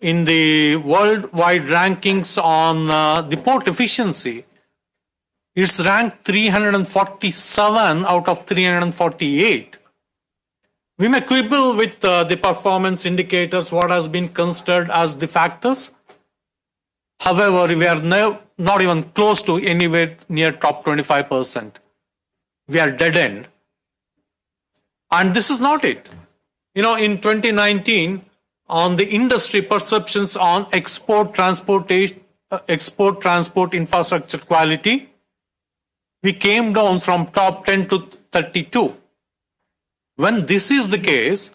in the worldwide rankings on the port efficiency, it's ranked 347 out of 348. We may quibble with the performance indicators, what has been considered as the factors. However, we are not even close to anywhere near top 25%. We are dead end. And this is not it. In 2019, on the industry perceptions on export transport infrastructure quality, we came down from top 10 to 32. When this is the case,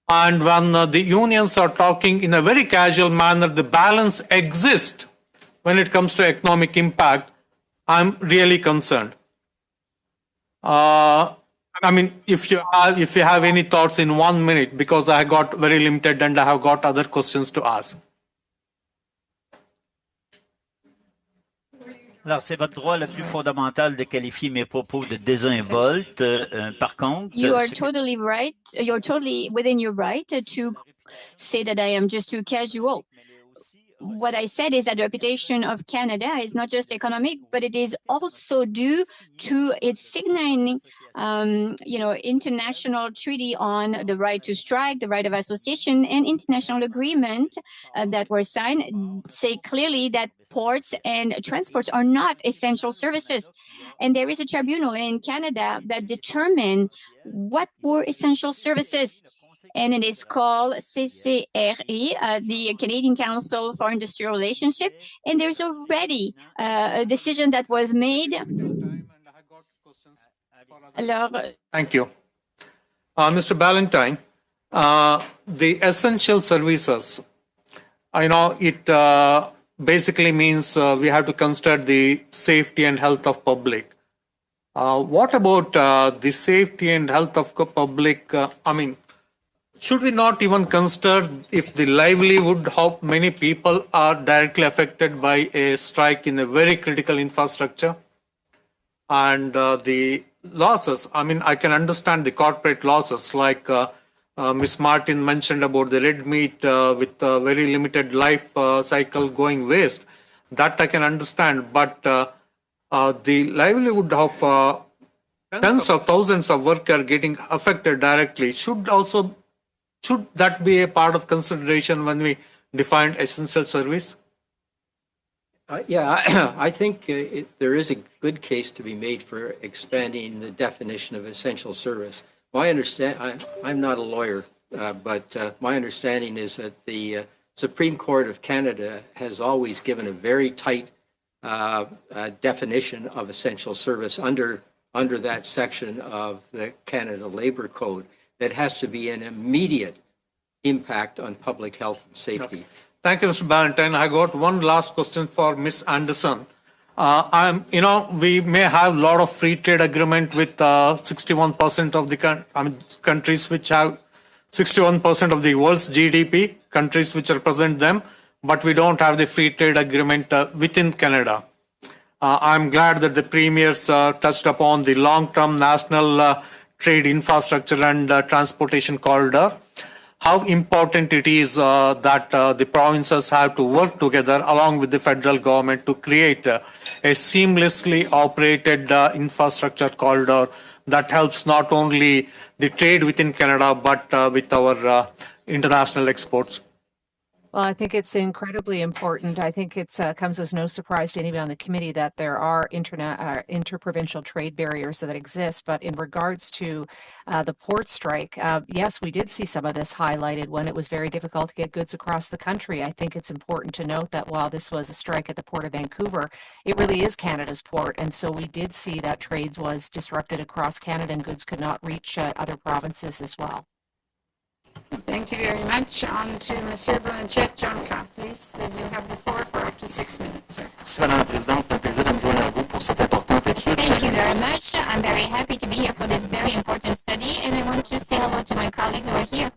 and when the unions are talking in a very casual manner, the balance exists when it comes to economic impact, I'm really concerned. If you have any thoughts in 1 minute, because I got very limited and I have got other questions to ask. Alors, c'est votre droit le plus fondamental de qualifier mes propos de désinvolte. Par contre, you are totally right. You're totally within your right to say that I am just too casual. What I said is that the reputation of Canada is not just economic, but it is also due to its signaling, international treaty on the right to strike, the right of association, and international agreement that were signed say clearly that ports and transports are not essential services. And there is a tribunal in Canada that determine what were essential services. And it is called CIIT, the Canadian Council for Industrial Relationship. And there's already a decision that was made. Thank you. Mr. Ballantyne, the essential services, it basically means we have to consider the safety and health of public. What about the safety and health of public? should we not even consider if the livelihood of many people are directly affected by a strike in a very critical infrastructure? And the losses, I mean, I can understand the corporate losses, like Ms. Martin mentioned about the red meat with very limited life cycle going waste. That I can understand, but the livelihood of tens of thousands of workers getting affected directly should that be a part of consideration when we define essential service? Yeah, I think there is a good case to be made for expanding the definition of essential service. I'm not a lawyer, but my understanding is that the Supreme Court of Canada has always given a very tight definition of essential service under that section of the Canada Labour Code that has to be an immediate impact on public health and safety. Okay. Thank you, Mr. Ballantyne. I got one last question for Ms. Anderson. We may have a lot of free trade agreement with 61% of the countries which have 61% of the world's GDP, countries which represent them, but we don't have the free trade agreement within Canada. I'm glad that the premiers touched upon the long-term national trade infrastructure and transportation corridor. How important it is that the provinces have to work together along with the federal government to create a seamlessly operated infrastructure corridor that helps not only the trade within Canada, but with our international exports. Well, I think it's incredibly important. I think it comes as no surprise to anybody on the committee that there are interprovincial trade barriers that exist. But in regards to the port strike, yes, we did see some of this highlighted when it was very difficult to get goods across the country. I think it's important to note that while this was a strike at the Port of Vancouver, it really is Canada's port. And so we did see that trade was disrupted across Canada and goods could not reach other provinces as well. Thank you very much. On to Monsieur Blanchette. John Cobb, please. You have the floor for up to 6 minutes, sir. Madame la Présidente, c'est un plaisir de me joindre à vous pour cette importante étude. Thank you very much. I'm very happy to be here for this very important study, and I want to say hello to my colleagues who are here.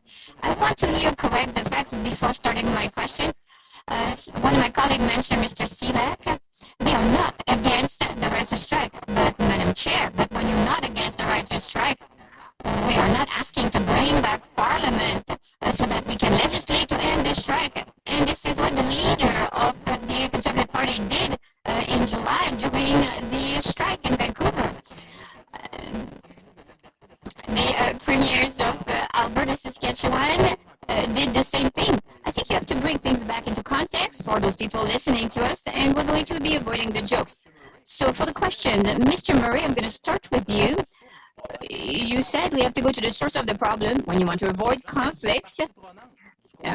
I want to correct the facts before starting my question. One of my colleagues mentioned Mr. CIIT. They are not against the right to strike, but Madam Chair, but when you're not against the right to strike, we are not asking to bring back Parliament so that we can legislate to end the strike. And this is what the leader of the Conservative Party did in July during the strike in Vancouver. The premiers of Alberta, Saskatchewan did the same thing. I think you have to bring things back into context for those people listening to us, and we're going to be avoiding the jokes. So for the question, Mr. Murray, I'm going to start with you. You said we have to go to the source of the problem. When you want to avoid conflicts,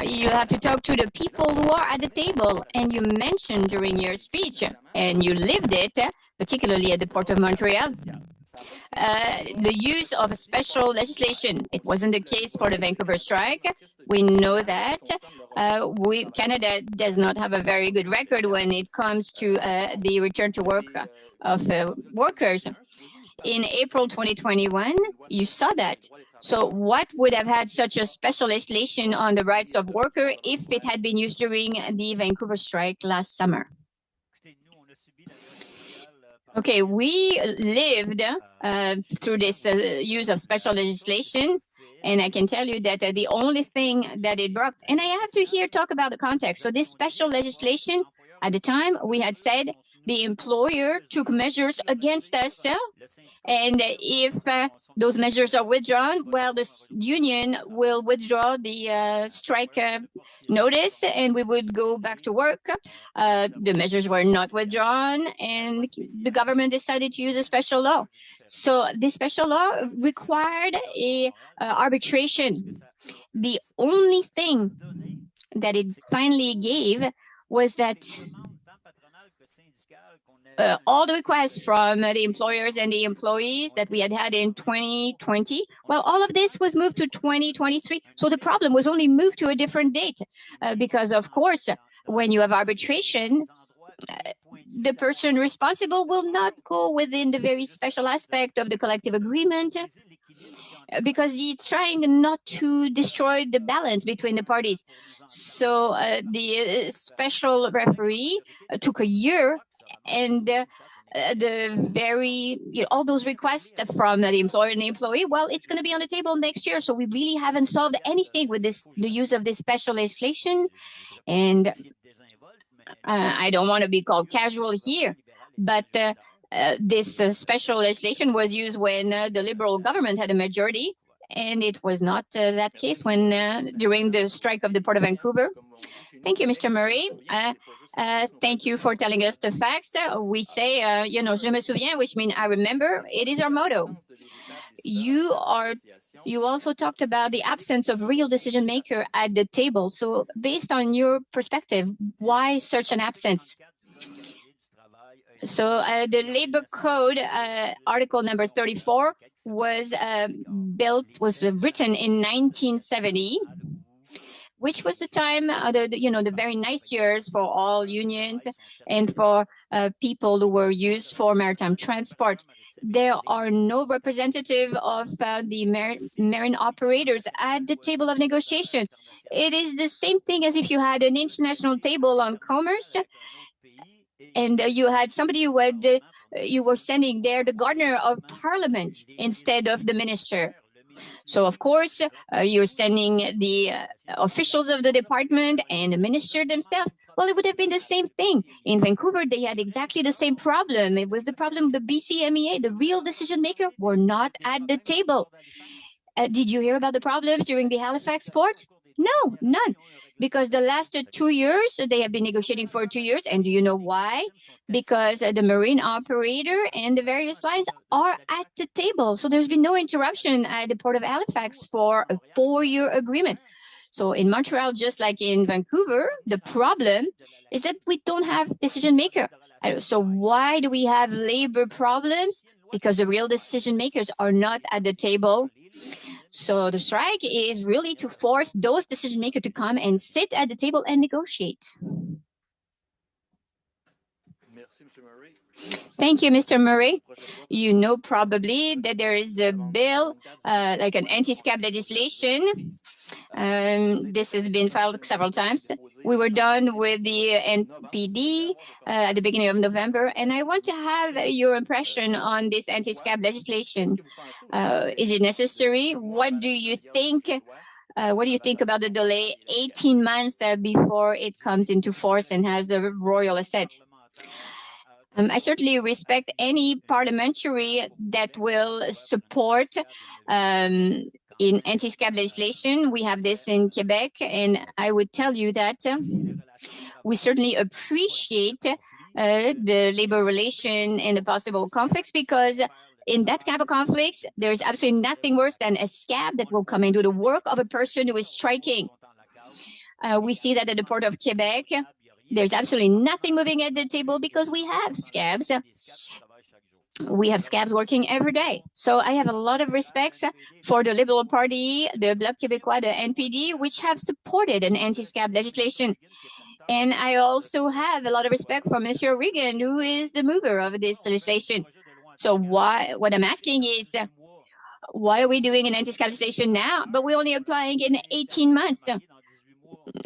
you have to talk to the people who are at the table. And you mentioned during your speech, and you lived it, particularly at the Port of Montreal, the use of special legislation. It wasn't the case for the Vancouver strike. We know that. Canada does not have a very good record when it comes to the return to work of workers. In April 2021, you saw that. So what would have had such a special legislation on the rights of workers if it had been used during the Vancouver strike last summer? Okay, we lived through this use of special legislation, and I can tell you that the only thing that it brought, and I have to talk about the context. So this special legislation, at the time, we had said the employer took measures against us, and if those measures are withdrawn, well, the union will withdraw the strike notice, and we would go back to work. The measures were not withdrawn, and the government decided to use a special law. So this special law required a arbitration. The only thing that it finally gave was that all the requests from the employers and the employees that we had in 2020, well, all of this was moved to 2023. So the problem was only moved to a different date because, of course, when you have arbitration, the person responsible will not go within the very special aspect of the collective agreement. because he's trying not to destroy the balance between the parties. So the special referee took a year, and all those requests from the employer and the employee, well, it's going to be on the table next year. So we really haven't solved anything with the use of this special legislation. And I don't want to be called casual here, but this special legislation was used when the Liberal government had a majority, and it was not that case when during the strike of the Port of Vancouver. Thank you, Mr. Murray. Thank you for telling us the facts. We say, je me souviens, which means I remember. It is our motto. You also talked about the absence of real decision maker at the table. So based on your perspective, why such an absence? So the Labor Code, article number 34, was written in 1970, which was the time, the very nice years for all unions and for people who were used for maritime transport. There are no representative of the marine operators at the table of negotiation. It is the same thing as if you had an international table on commerce, and you had somebody who you were sending there the gardener of parliament instead of the minister. So, of course, you're sending the officials of the department and the minister themselves. Well, it would have been the same thing. In Vancouver, they had exactly the same problem. It was the problem of the BCMEA. The real decision makers were not at the table. Did you hear about the problems during the Halifax port? No, none. Because the last 2 years, they have been negotiating for 2 years. And do you know why? Because the marine operator and the various lines are at the table. So there's been no interruption at the Port of Halifax for a 4-year agreement. So in Montreal, just like in Vancouver, the problem is that we don't have decision maker. So why do we have labor problems? Because the real decision makers are not at the table. So the strike is really to force those decision makers to come and sit at the table and negotiate. Thank you, Mr. Murray. You know probably that there is a bill, like an anti-scab legislation. This has been filed several times. We were done with the NPD at the beginning of November, and I want to have your impression on this anti-scab legislation. Is it necessary? What do you think? What do you think about the delay 18 months before it comes into force and has a royal effect? I certainly respect any parliamentary that will support in anti-scab legislation. We have this in Quebec, and I would tell you that we certainly appreciate the labor relation and the possible conflicts, because in that kind of conflicts, there is absolutely nothing worse than a scab that will come and do the work of a person who is striking. We see that at the Port of Quebec. There's absolutely nothing moving at the table because we have scabs. We have scabs working every day. So I have a lot of respect for the Liberal Party, the Bloc Québécois, the NPD, which have supported an anti-scab legislation. And I also have a lot of respect for Mr. Regan, who is the mover of this legislation. So what I'm asking is, why are we doing an anti-scab legislation now, but we're only applying in 18 months?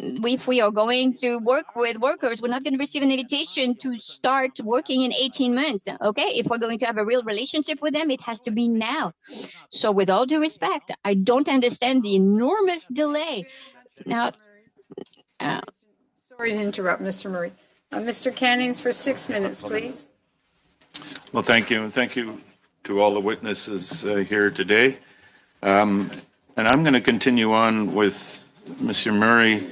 If we are going to work with workers, we're not going to receive an invitation to start working in 18 months, okay? If we're going to have a real relationship with them, it has to be now. So with all due respect, I don't understand the enormous delay. Now, sorry to interrupt, Mr. Murray. Mr. Cannings, for 6 minutes, please. Well, thank you. And thank you to all the witnesses here today. And I'm going to continue on with Mr. Murray.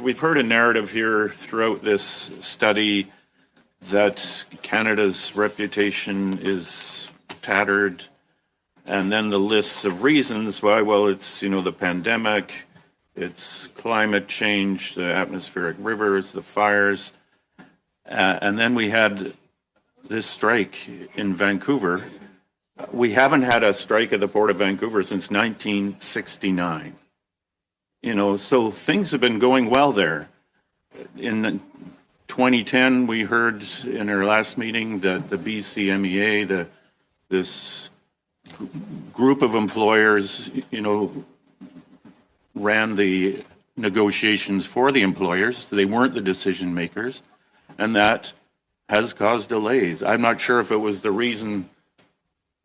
We've heard a narrative here throughout this study that Canada's reputation is tattered, and then the lists of reasons why. Well, it's the pandemic, it's climate change, the atmospheric rivers, the fires, and then we had this strike in Vancouver. We haven't had a strike at the Port of Vancouver since 1969. So things have been going well there. In 2010, we heard in our last meeting that the BCMEA, the this group of employers, ran the negotiations for the employers. They weren't the decision makers, and that has caused delays. I'm not sure if it was the reason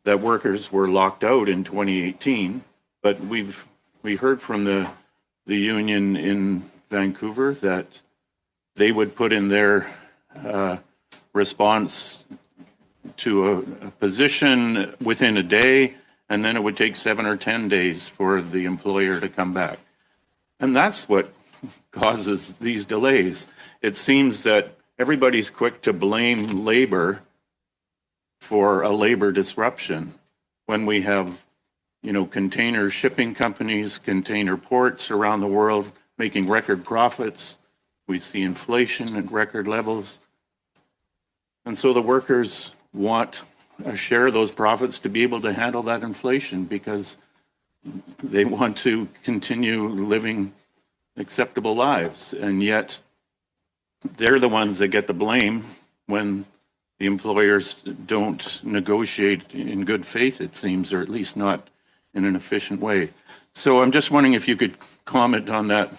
that workers were locked out in 2018, but we heard from the union in Vancouver that they would put in their response to a position within a day, and then it would take 7 or 10 days for the employer to come back. And that's what causes these delays. It seems that everybody's quick to blame labor for a labor disruption when we have, container shipping companies, container ports around the world making record profits. We see inflation at record levels. And so the workers want a share of those profits to be able to handle that inflation because they want to continue living acceptable lives. And yet they're the ones that get the blame when the employers don't negotiate in good faith, it seems, or at least not in an efficient way. So I'm just wondering if you could comment on that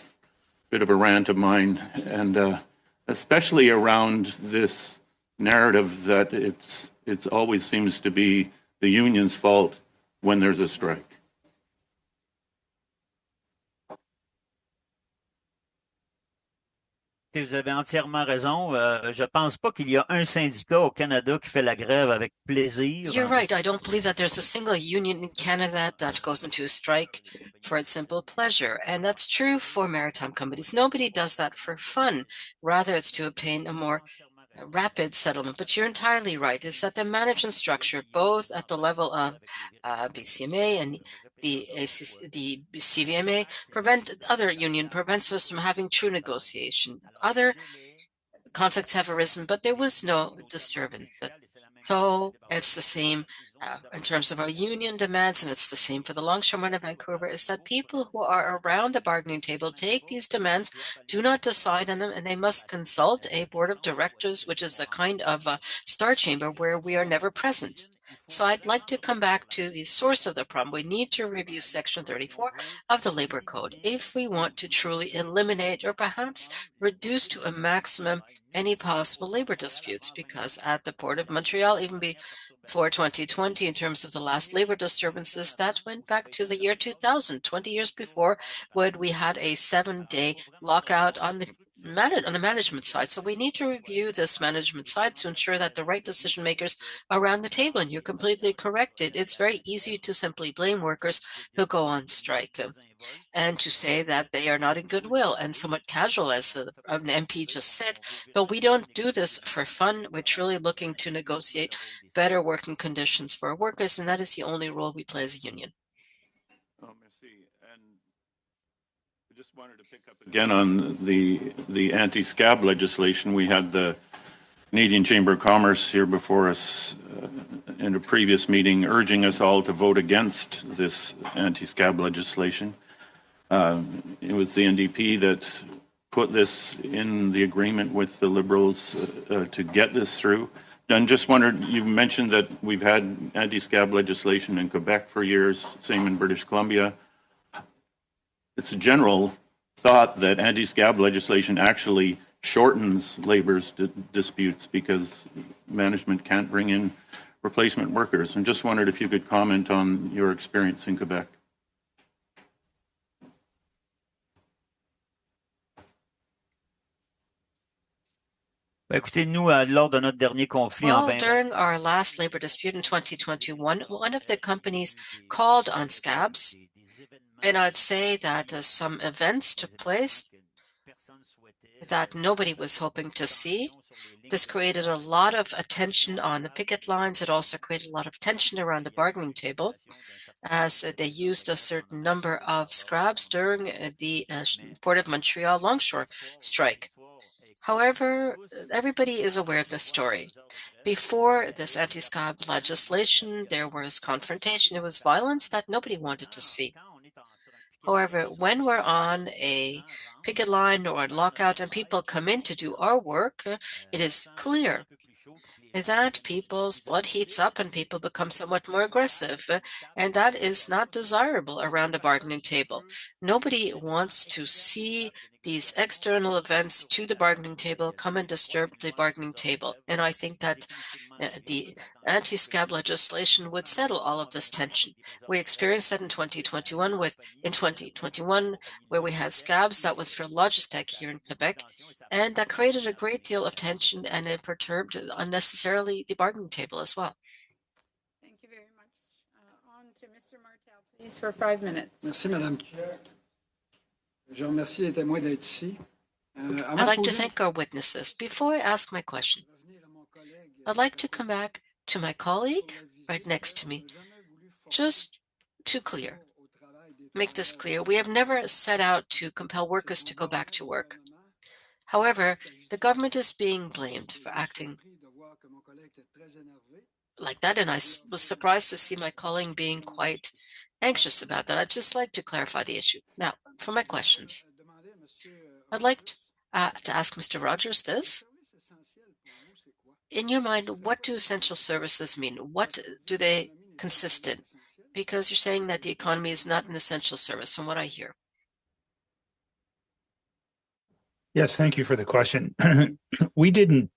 bit of a rant of mine, and especially around this narrative that it always seems to be the union's fault when there's a strike. Vous avez entièrement raison. Je pense pas qu'il y a un syndicat au Canada qui fait la grève avec plaisir. You're right. I don't believe that there's a single union in Canada that goes into a strike for its simple pleasure. And that's true for maritime companies. Nobody does that for fun. Rather, it's to obtain a more rapid settlement. But you're entirely right. It's that the management structure, both at the level of BCMA and the CVMA, prevents us from having true negotiation. Other conflicts have arisen, but there was no disturbance. So it's the same in terms of our union demands, and it's the same for the longshoremen of Vancouver, is that people who are around the bargaining table take these demands, do not decide on them, and they must consult a board of directors, which is a kind of a star chamber where we are never present. So I'd like to come back to the source of the problem. We need to review Section 34 of the Labor Code if we want to truly eliminate or perhaps reduce to a maximum any possible labor disputes, because at the Port of Montreal, even before 2020, in terms of the last labor disturbances, that went back to the year 2000, 20 years before, when we had a 7-day lockout on the management side. So we need to review this management side to ensure that the right decision makers are around the table. And you're completely correct. It's very easy to simply blame workers who go on strike and to say that they are not in goodwill and somewhat casual, as an MP just said. But we don't do this for fun. We're truly looking to negotiate better working conditions for our workers, and that is the only role we play as a union. I just wanted to pick up again on the anti-scab legislation. We had the Canadian Chamber of Commerce here before us in a previous meeting urging us all to vote against this anti-scab legislation. It was the NDP that put this in the agreement with the Liberals to get this through. And just wondered, you mentioned that we've had anti-scab legislation in Quebec for years, same in British Columbia. It's a general thought that anti-scab legislation actually shortens labor's disputes because management can't bring in replacement workers. And just wondered if you could comment on your experience in Quebec. Écoutez, nous, lors de notre dernier conflit en during our last labor dispute in 2021, one of the companies called on scabs, and I'd say that some events took place that nobody was hoping to see. This created a lot of attention on the picket lines. It also created a lot of tension around the bargaining table, as they used a certain number of scabs during the Port of Montreal longshore strike. However, everybody is aware of this story. Before this anti-scab legislation, there was confrontation. There was violence that nobody wanted to see. However, when we're on a picket line or a lockout and people come in to do our work, it is clear that people's blood heats up and people become somewhat more aggressive, and that is not desirable around a bargaining table. Nobody wants to see these external events to the bargaining table come and disturb the bargaining table. And I think that the anti-scab legislation would settle all of this tension. We experienced that in 2021 where we had scabs. That was for Logistec here in Quebec, and that created a great deal of tension, and it perturbed unnecessarily the bargaining table as well. Thank you very much. On to Mr. Martel, please, for 5 minutes. Merci, Madame Chair. Je remercie les témoins d'être ici. I'd like to thank our witnesses. Before I ask my question, I'd like to come back to my colleague right next to me. Just to make this clear, we have never set out to compel workers to go back to work. However, the government is being blamed for acting like that, and I was surprised to see my colleague being quite anxious about that. I'd just like to clarify the issue. Now, for my questions, I'd like to ask Mr. Rogers this. In your mind, what do essential services mean? What do they consist in? Because you're saying that the economy is not an essential service, from what I hear. Yes, thank you for the question. We didn't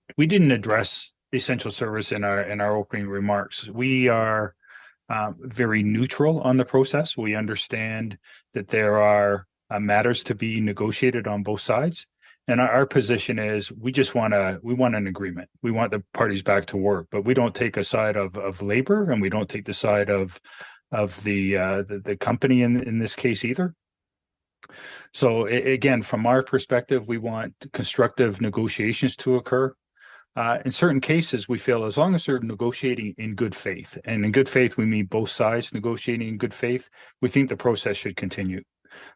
address essential service in our opening remarks. We are very neutral on the process. We understand that there are matters to be negotiated on both sides, and our position is we want an agreement. We want the parties back to work, but we don't take a side of labor, and we don't take the side of the company in this case either. So again, from our perspective, we want constructive negotiations to occur. In certain cases, we feel as long as they're negotiating in good faith, and in good faith, we mean both sides negotiating in good faith, we think the process should continue.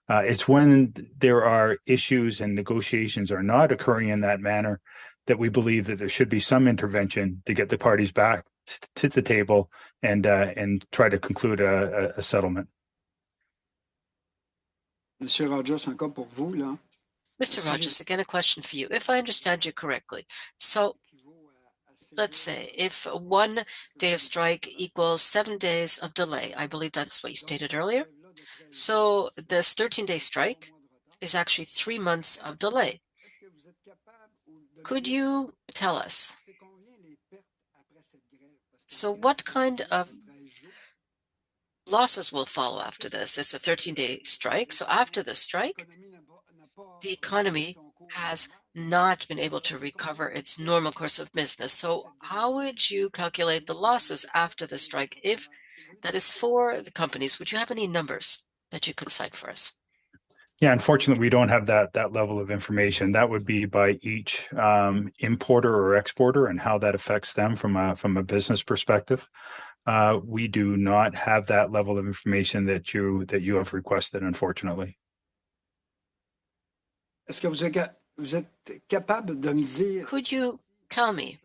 It's when there are issues and negotiations are not occurring in that manner that we believe that there should be some intervention to get the parties back to the table and try to conclude a settlement. Monsieur Rogers, encore pour vous, là. Mr. Rogers, again, a question for you. If I understand you correctly, so let's say if 1 day of strike equals 7 days of delay, I believe that's what you stated earlier. So this 13-day strike is actually 3 months of delay. Could you tell us, so what kind of losses will follow after this? It's a 13-day strike. So after the strike, the economy has not been able to recover its normal course of business. So how would you calculate the losses after the strike if that is for the companies? Would you have any numbers that you could cite for us? Yeah, unfortunately, we don't have that level of information. That would be by each importer or exporter and how that affects them from a business perspective. We do not have that level of information that you have requested, unfortunately. Could you tell me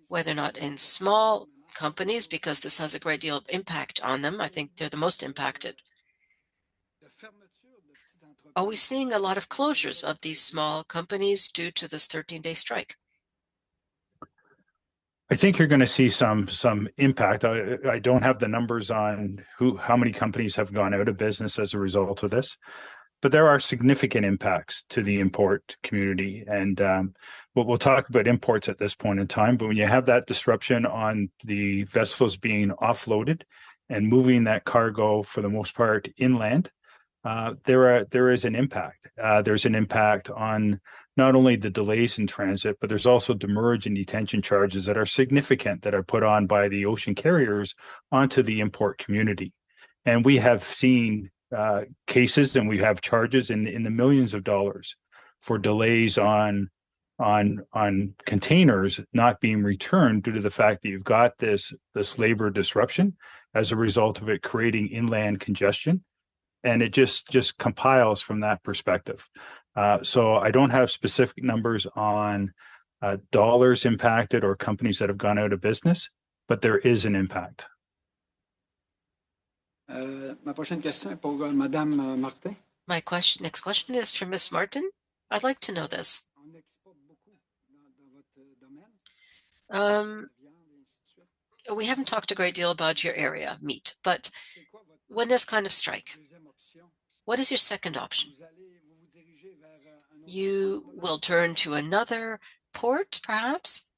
whether or not in small companies, because this has a great deal of impact on them, I think they're the most impacted, are we seeing a lot of closures of these small companies due to this 13-day strike? I think you're going to see some impact. I don't have the numbers on how many companies have gone out of business as a result of this, but there are significant impacts to the import community. And we'll talk about imports at this point in time, but when you have that disruption on the vessels being offloaded and moving that cargo for the most part inland, there is an impact. There's an impact on not only the delays in transit, but there's also demurrage and detention charges that are significant that are put on by the ocean carriers onto the import community. And we have seen cases, and we have charges in the millions of dollars for delays on containers not being returned due to the fact that you've got this labor disruption as a result of it creating inland congestion. And it just compiles from that perspective. So I don't have specific numbers on dollars impacted or companies that have gone out of business, but there is an impact. Ma prochaine question est pour Madame Martin. My next question is for Ms. Martin. I'd like to know this. We haven't talked a great deal about your area, meat, but when there's kind of strike, what is your second option? You will turn to another port, perhaps?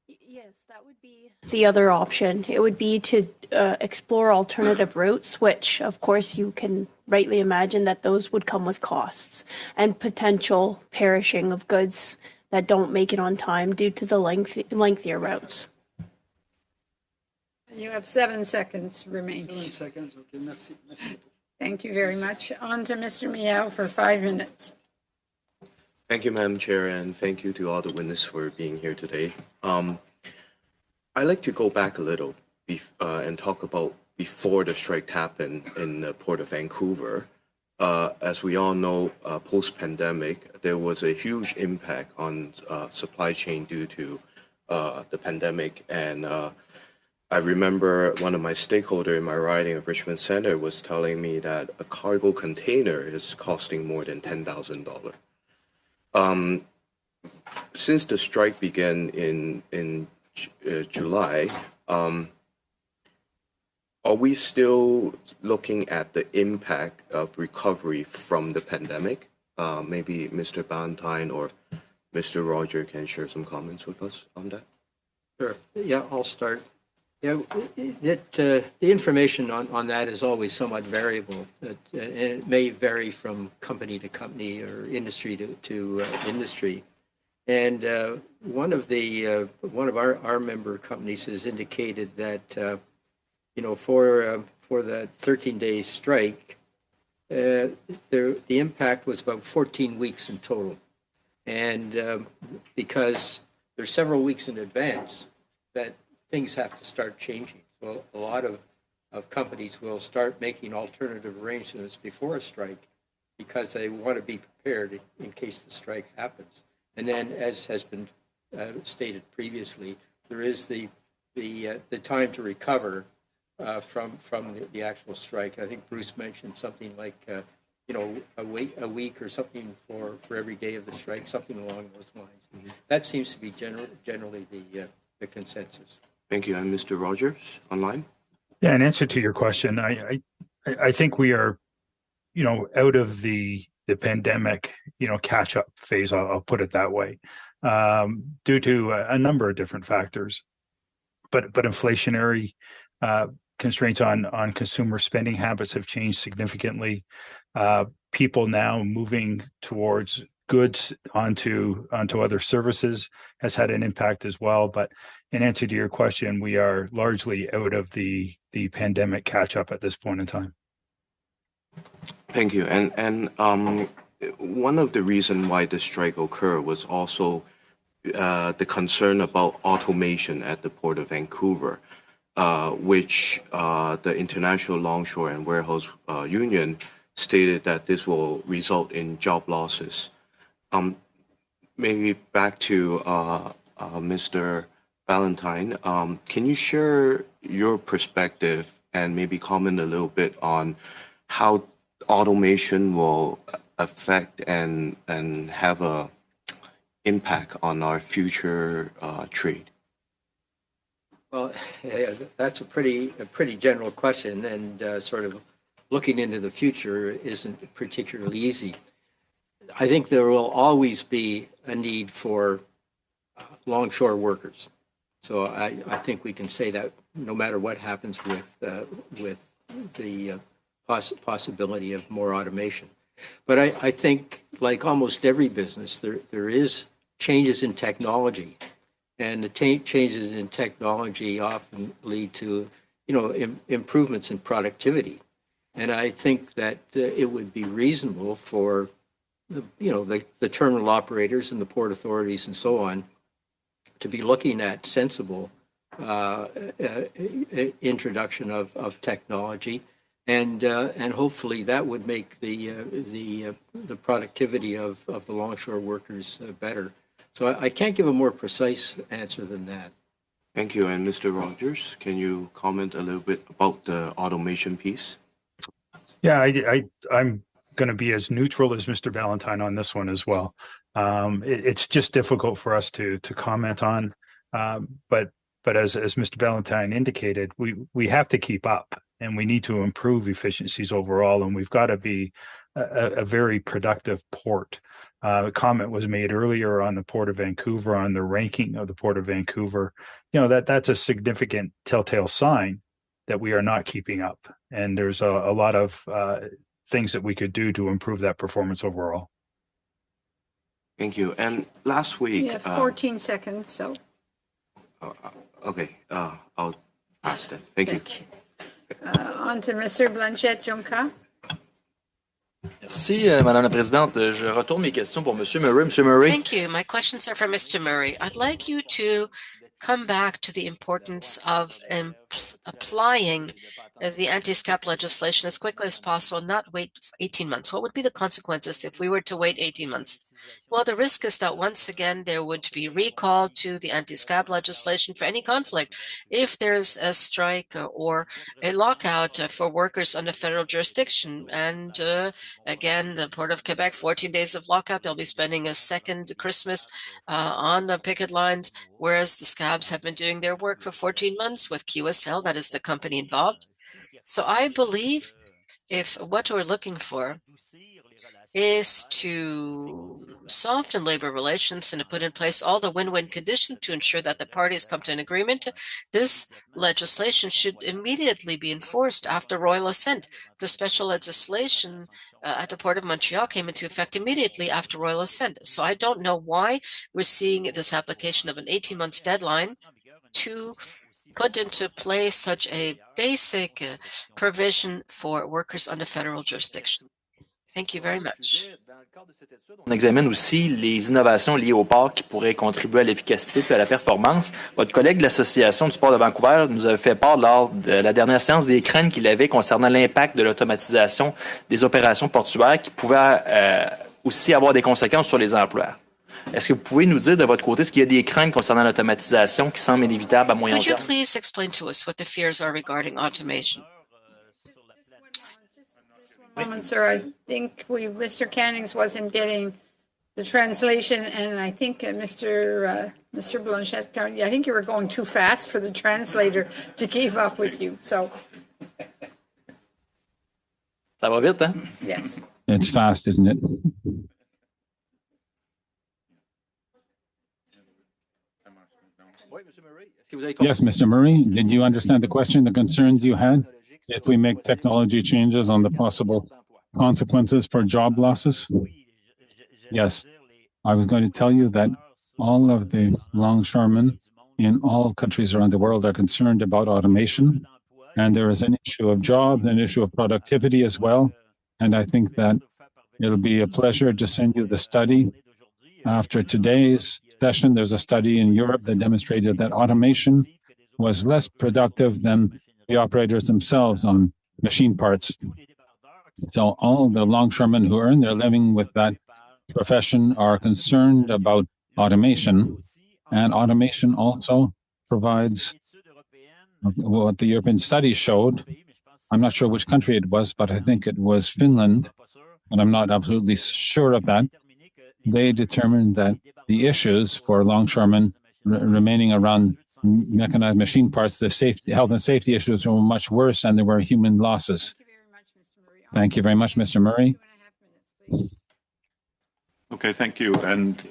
Yes, that would be the other option. It would be to explore alternative routes, which, of course, you can rightly imagine that those would come with costs and potential perishing of goods that don't make it on time due to the lengthier routes. You have 7 seconds remaining. 7 seconds, okay, merci. Thank you very much. On to Mr. Miao for 5 minutes. Thank you, Madam Chair, and thank you to all the witnesses for being here today. I'd like to go back a little and talk about before the strike happened in the Port of Vancouver. As we all know, post-pandemic, there was a huge impact on supply chain due to the pandemic. And I remember one of my stakeholders in my riding of Richmond Center was telling me that a cargo container is costing more than $10,000. Since the strike began in July, are we still looking at the impact of recovery from the pandemic? Maybe Mr. Ballantyne or Mr. Roger can share some comments with us on that. Sure. Yeah, I'll start. Yeah, the information on that is always somewhat variable. It may vary from company to company or industry to industry. And one of our member companies has indicated that for the 13-day strike, the impact was about 14 weeks in total, and because there's several weeks in advance that things have to start changing. So a lot of companies will start making alternative arrangements before a strike because they want to be prepared in case the strike happens. And then, as has been stated previously, there is the time to recover from the actual strike. I think Bruce mentioned something like a week or something for every day of the strike, something along those lines. Mm-hmm. That seems to be generally the consensus. Thank you. And Mr. Rogers, online? Yeah, in answer to your question, I think we are, out of the pandemic, catch-up phase, I'll put it that way, due to a number of different factors. But inflationary constraints on consumer spending habits have changed significantly. People now moving towards goods onto other services has had an impact as well. But in answer to your question, we are largely out of the pandemic catch-up at this point in time. Thank you. And one of the reasons why the strike occurred was also the concern about automation at the Port of Vancouver, which the International Longshore and Warehouse Union stated that this will result in job losses. Maybe back to Mr. Ballantyne, can you share your perspective and maybe comment a little bit on how automation will affect and have a impact on our future trade? Well, yeah, that's a pretty general question, and sort of looking into the future isn't particularly easy. I think there will always be a need for longshore workers. So I think we can say that no matter what happens with the possibility of more automation. But I think, like almost every business, there is changes in technology, and the changes in technology often lead to improvements in productivity. And I think that it would be reasonable for the terminal operators and the port authorities and so on to be looking at sensible introduction of technology, and hopefully that would make the productivity of the longshore workers better. So I can't give a more precise answer than that. Thank you. And Mr. Rogers, can you comment a little bit about the automation piece? Yeah, I'm going to be as neutral as Mr. Ballantyne on this one as well. It's just difficult for us to comment on. But as Mr. Valentine indicated, we have to keep up, and we need to improve efficiencies overall, and we've got to be a very productive port. A comment was made earlier on the Port of Vancouver, on the ranking of the Port of Vancouver. That's a significant telltale sign that we are not keeping up, and there's a lot of things that we could do to improve that performance overall. Thank you. And last week, We have 14 seconds, so. Okay, I'll pass then. Thank you. On to Mr. Blanchette-Juncker. Merci, Madame la Présidente. Je retourne mes questions pour Monsieur Murray. Monsieur Murray. Thank you. My questions are for Mr. Murray. I'd like you to come back to the importance of applying the anti-SCAP legislation as quickly as possible, not wait 18 months. What would be the consequences if we were to wait 18 months? Well, the risk is that once again, there would be recall to the anti-SCAP legislation for any conflict. If there's a strike or a lockout for workers under federal jurisdiction, and again, the Port of Quebec, 14 days of lockout, they'll be spending a second Christmas on the picket lines, whereas the SCABs have been doing their work for 14 months with QSL, that is the company involved. So I believe if what we're looking for is to soften labor relations and to put in place all the win-win conditions to ensure that the parties come to an agreement, this legislation should immediately be enforced after royal assent. The special legislation at the Port of Montreal came into effect immediately after royal assent. So I don't know why we're seeing this application of an 18-month deadline to put into place such a basic provision for workers under federal jurisdiction. Thank you very much. On examine aussi les innovations liées au port qui pourraient contribuer à l'efficacité et à la performance. Votre collègue de l'Association du port de Vancouver nous avait fait part lors de la dernière séance des craintes qu'il avait concernant l'impact de l'automatisation des opérations portuaires qui pouvait aussi avoir des conséquences sur les emplois. Est-ce que vous pouvez nous dire de votre côté, est-ce qu'il y a des craintes concernant l'automatisation qui semblent inévitables à moyen terme? Could you please explain to us what the fears are regarding automation? Moment, sir. I think Mr. Cannings wasn't getting the translation, and I think Mr. Blanchette, I think you were going too fast for the translator to keep up with you. So. Ça va vite, hein? Yes. It's fast, isn't it? Yes, Mr. Murray, did you understand the question, the concerns you had? If we make technology changes on the possible consequences for job losses? Yes, I was going to tell you that all of the longshoremen in all countries around the world are concerned about automation, and there is an issue of jobs, an issue of productivity as well. And I think that it'll be a pleasure to send you the study. After today's session, there's a study in Europe that demonstrated that automation was less productive than the operators themselves on machine parts. So all the longshoremen who earn their living with that profession are concerned about automation, and automation also provides what the European study showed. I'm not sure which country it was, but I think it was Finland, but I'm not absolutely sure of that. They determined that the issues for longshoremen remaining around mechanized machine parts, the safety, health and safety issues were much worse, and there were human losses. Thank you very much, Mr. Murray. Okay, thank you. And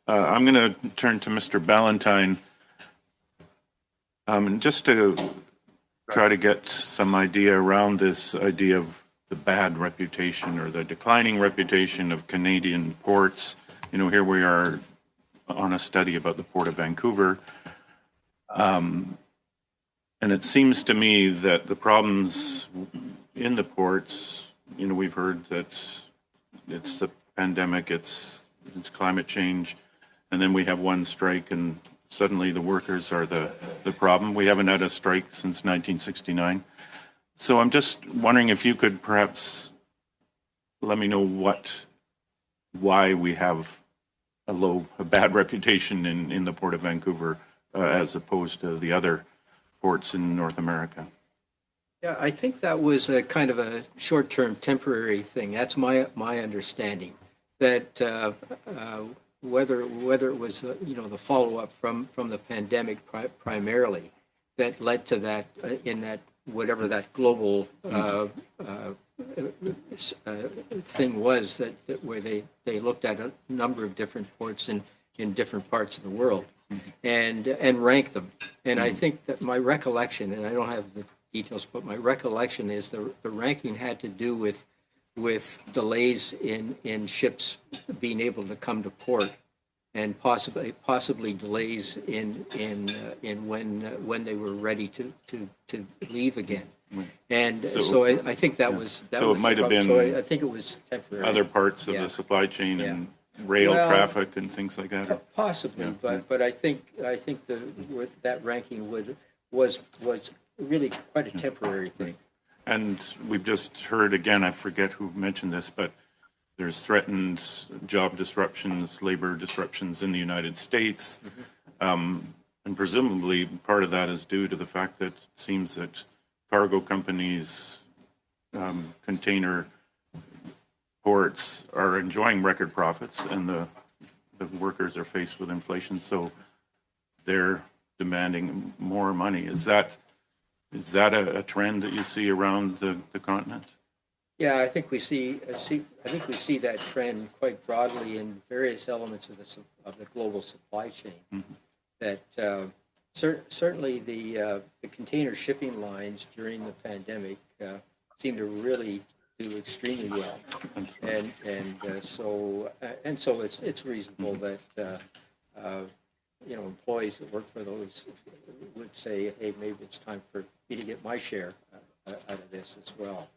I'm going to turn to Mr. Ballantyne just to try to get some idea around this idea of the bad reputation or the declining reputation of Canadian ports. You know, here we are on a study about the Port of Vancouver. And it seems to me that the problems in the ports, you know, we've heard that it's the pandemic, it's climate change, and then we have one strike and suddenly the workers are the problem. We haven't had a strike since 1969. So I'm just wondering if you could perhaps let me know why we have a bad reputation in the Port of Vancouver as opposed to the other ports in North America. Yeah, I think that was a kind of a short-term temporary thing. That's my understanding, that whether it was the follow-up from the pandemic primarily that led to that in that whatever that global thing was that where they looked at a number of different ports in different parts of the world and ranked them. And I think that my recollection, and I don't have the details, but my recollection is the ranking had to do with delays in ships being able to come to port, and possibly delays in when they were ready to leave again. And so I think that was it might have been. So I think it was temporary. Other parts of the supply chain and rail traffic and things like that. Possibly, but I think that ranking was really quite a temporary thing. And we've just heard again, I forget who mentioned this, but there's threatened job disruptions, labor disruptions in the United States. And presumably part of that is due to the fact that it seems that cargo companies, container ports are enjoying record profits, and the workers are faced with inflation, so they're demanding more money. Is that a trend that you see around the continent? Yeah, I think we see that trend quite broadly in various elements of the global supply chain. That certainly the container shipping lines during the pandemic seem to really do extremely well, and so it's reasonable that employees that work for those would say, hey, maybe it's time for me to get my share out of this as well.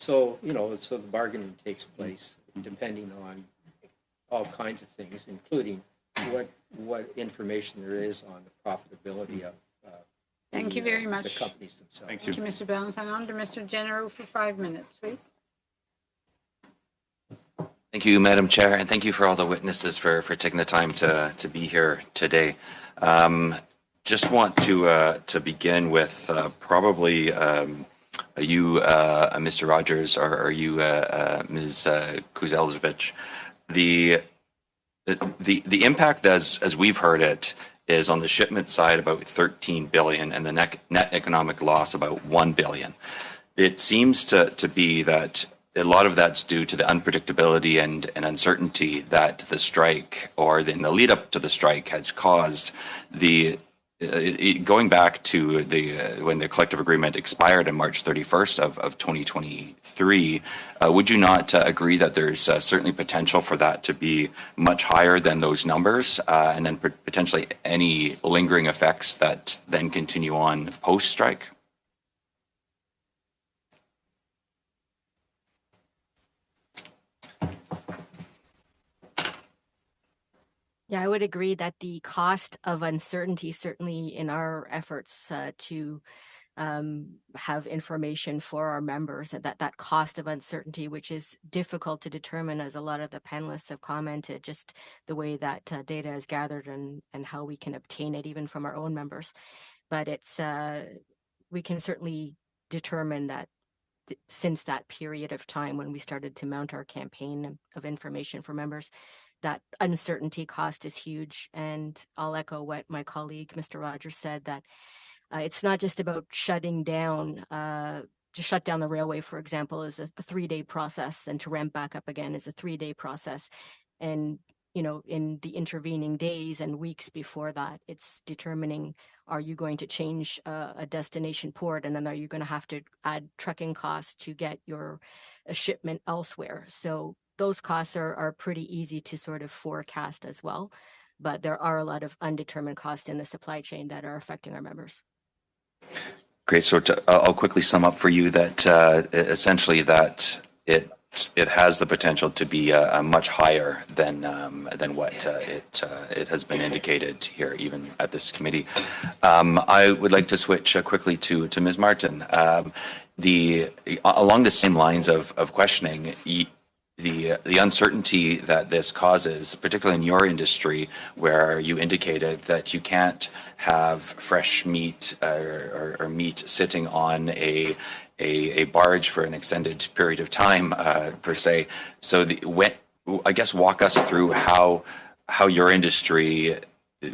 So so the bargaining takes place depending on all kinds of things, including what information there is on the profitability of Thank you very much. The companies themselves. Thank you, Mr. Ballantyne. On to Mr. General for 5 minutes, please. Thank you, Madam Chair, and thank you for all the witnesses for taking the time to be here today. Just want to begin with probably you, Mr. Rogers, or you, Ms. Kuzeljevic. The impact, as we've heard it, is on the shipment side about 13 billion, and the net economic loss about 1 billion. It seems to be that a lot of that's due to the unpredictability and uncertainty that the strike, or in the lead up to the strike, has caused. Going back to when the collective agreement expired on March 31st of 2023, would you not agree that there's certainly potential for that to be much higher than those numbers, and then potentially any lingering effects that then continue on post-strike? Yeah, I would agree that the cost of uncertainty, certainly in our efforts to have information for our members, that cost of uncertainty, which is difficult to determine, as a lot of the panelists have commented, just the way that data is gathered and how we can obtain it even from our own members. But it's we can certainly determine that since that period of time when we started to mount our campaign of information for members, that uncertainty cost is huge. And I'll echo what my colleague, Mr. Rogers, said, that it's not just about shutting down. To shut down the railway, for example, is a 3-day process, and to ramp back up again is a 3-day process. And, in the intervening days and weeks before that, it's determining, are you going to change a destination port? And then are you going to have to add trucking costs to get your shipment elsewhere? So those costs are pretty easy to sort of forecast as well, but there are a lot of undetermined costs in the supply chain that are affecting our members. Great. So I'll quickly sum up for you that essentially that it has the potential to be much higher than what it has been indicated here, even at this committee. I would like to switch quickly to Ms. Martin. Along the same lines of questioning, the uncertainty that this causes, particularly in your industry, where you indicated that you can't have fresh meat or meat sitting on a barge for an extended period of time, per se. So I guess walk us through how how your industry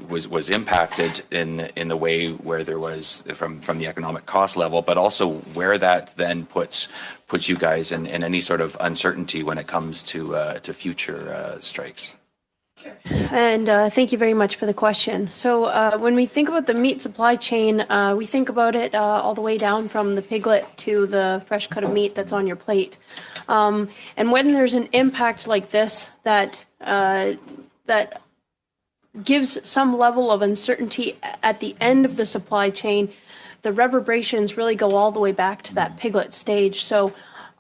was impacted in the way where there was from the economic cost level, but also where that then puts you guys in any sort of uncertainty when it comes to future strikes. And thank you very much for the question. So when we think about the meat supply chain, we think about it all the way down from the piglet to the fresh cut of meat that's on your plate. And when there's an impact like this that gives some level of uncertainty at the end of the supply chain, the reverberations really go all the way back to that piglet stage. So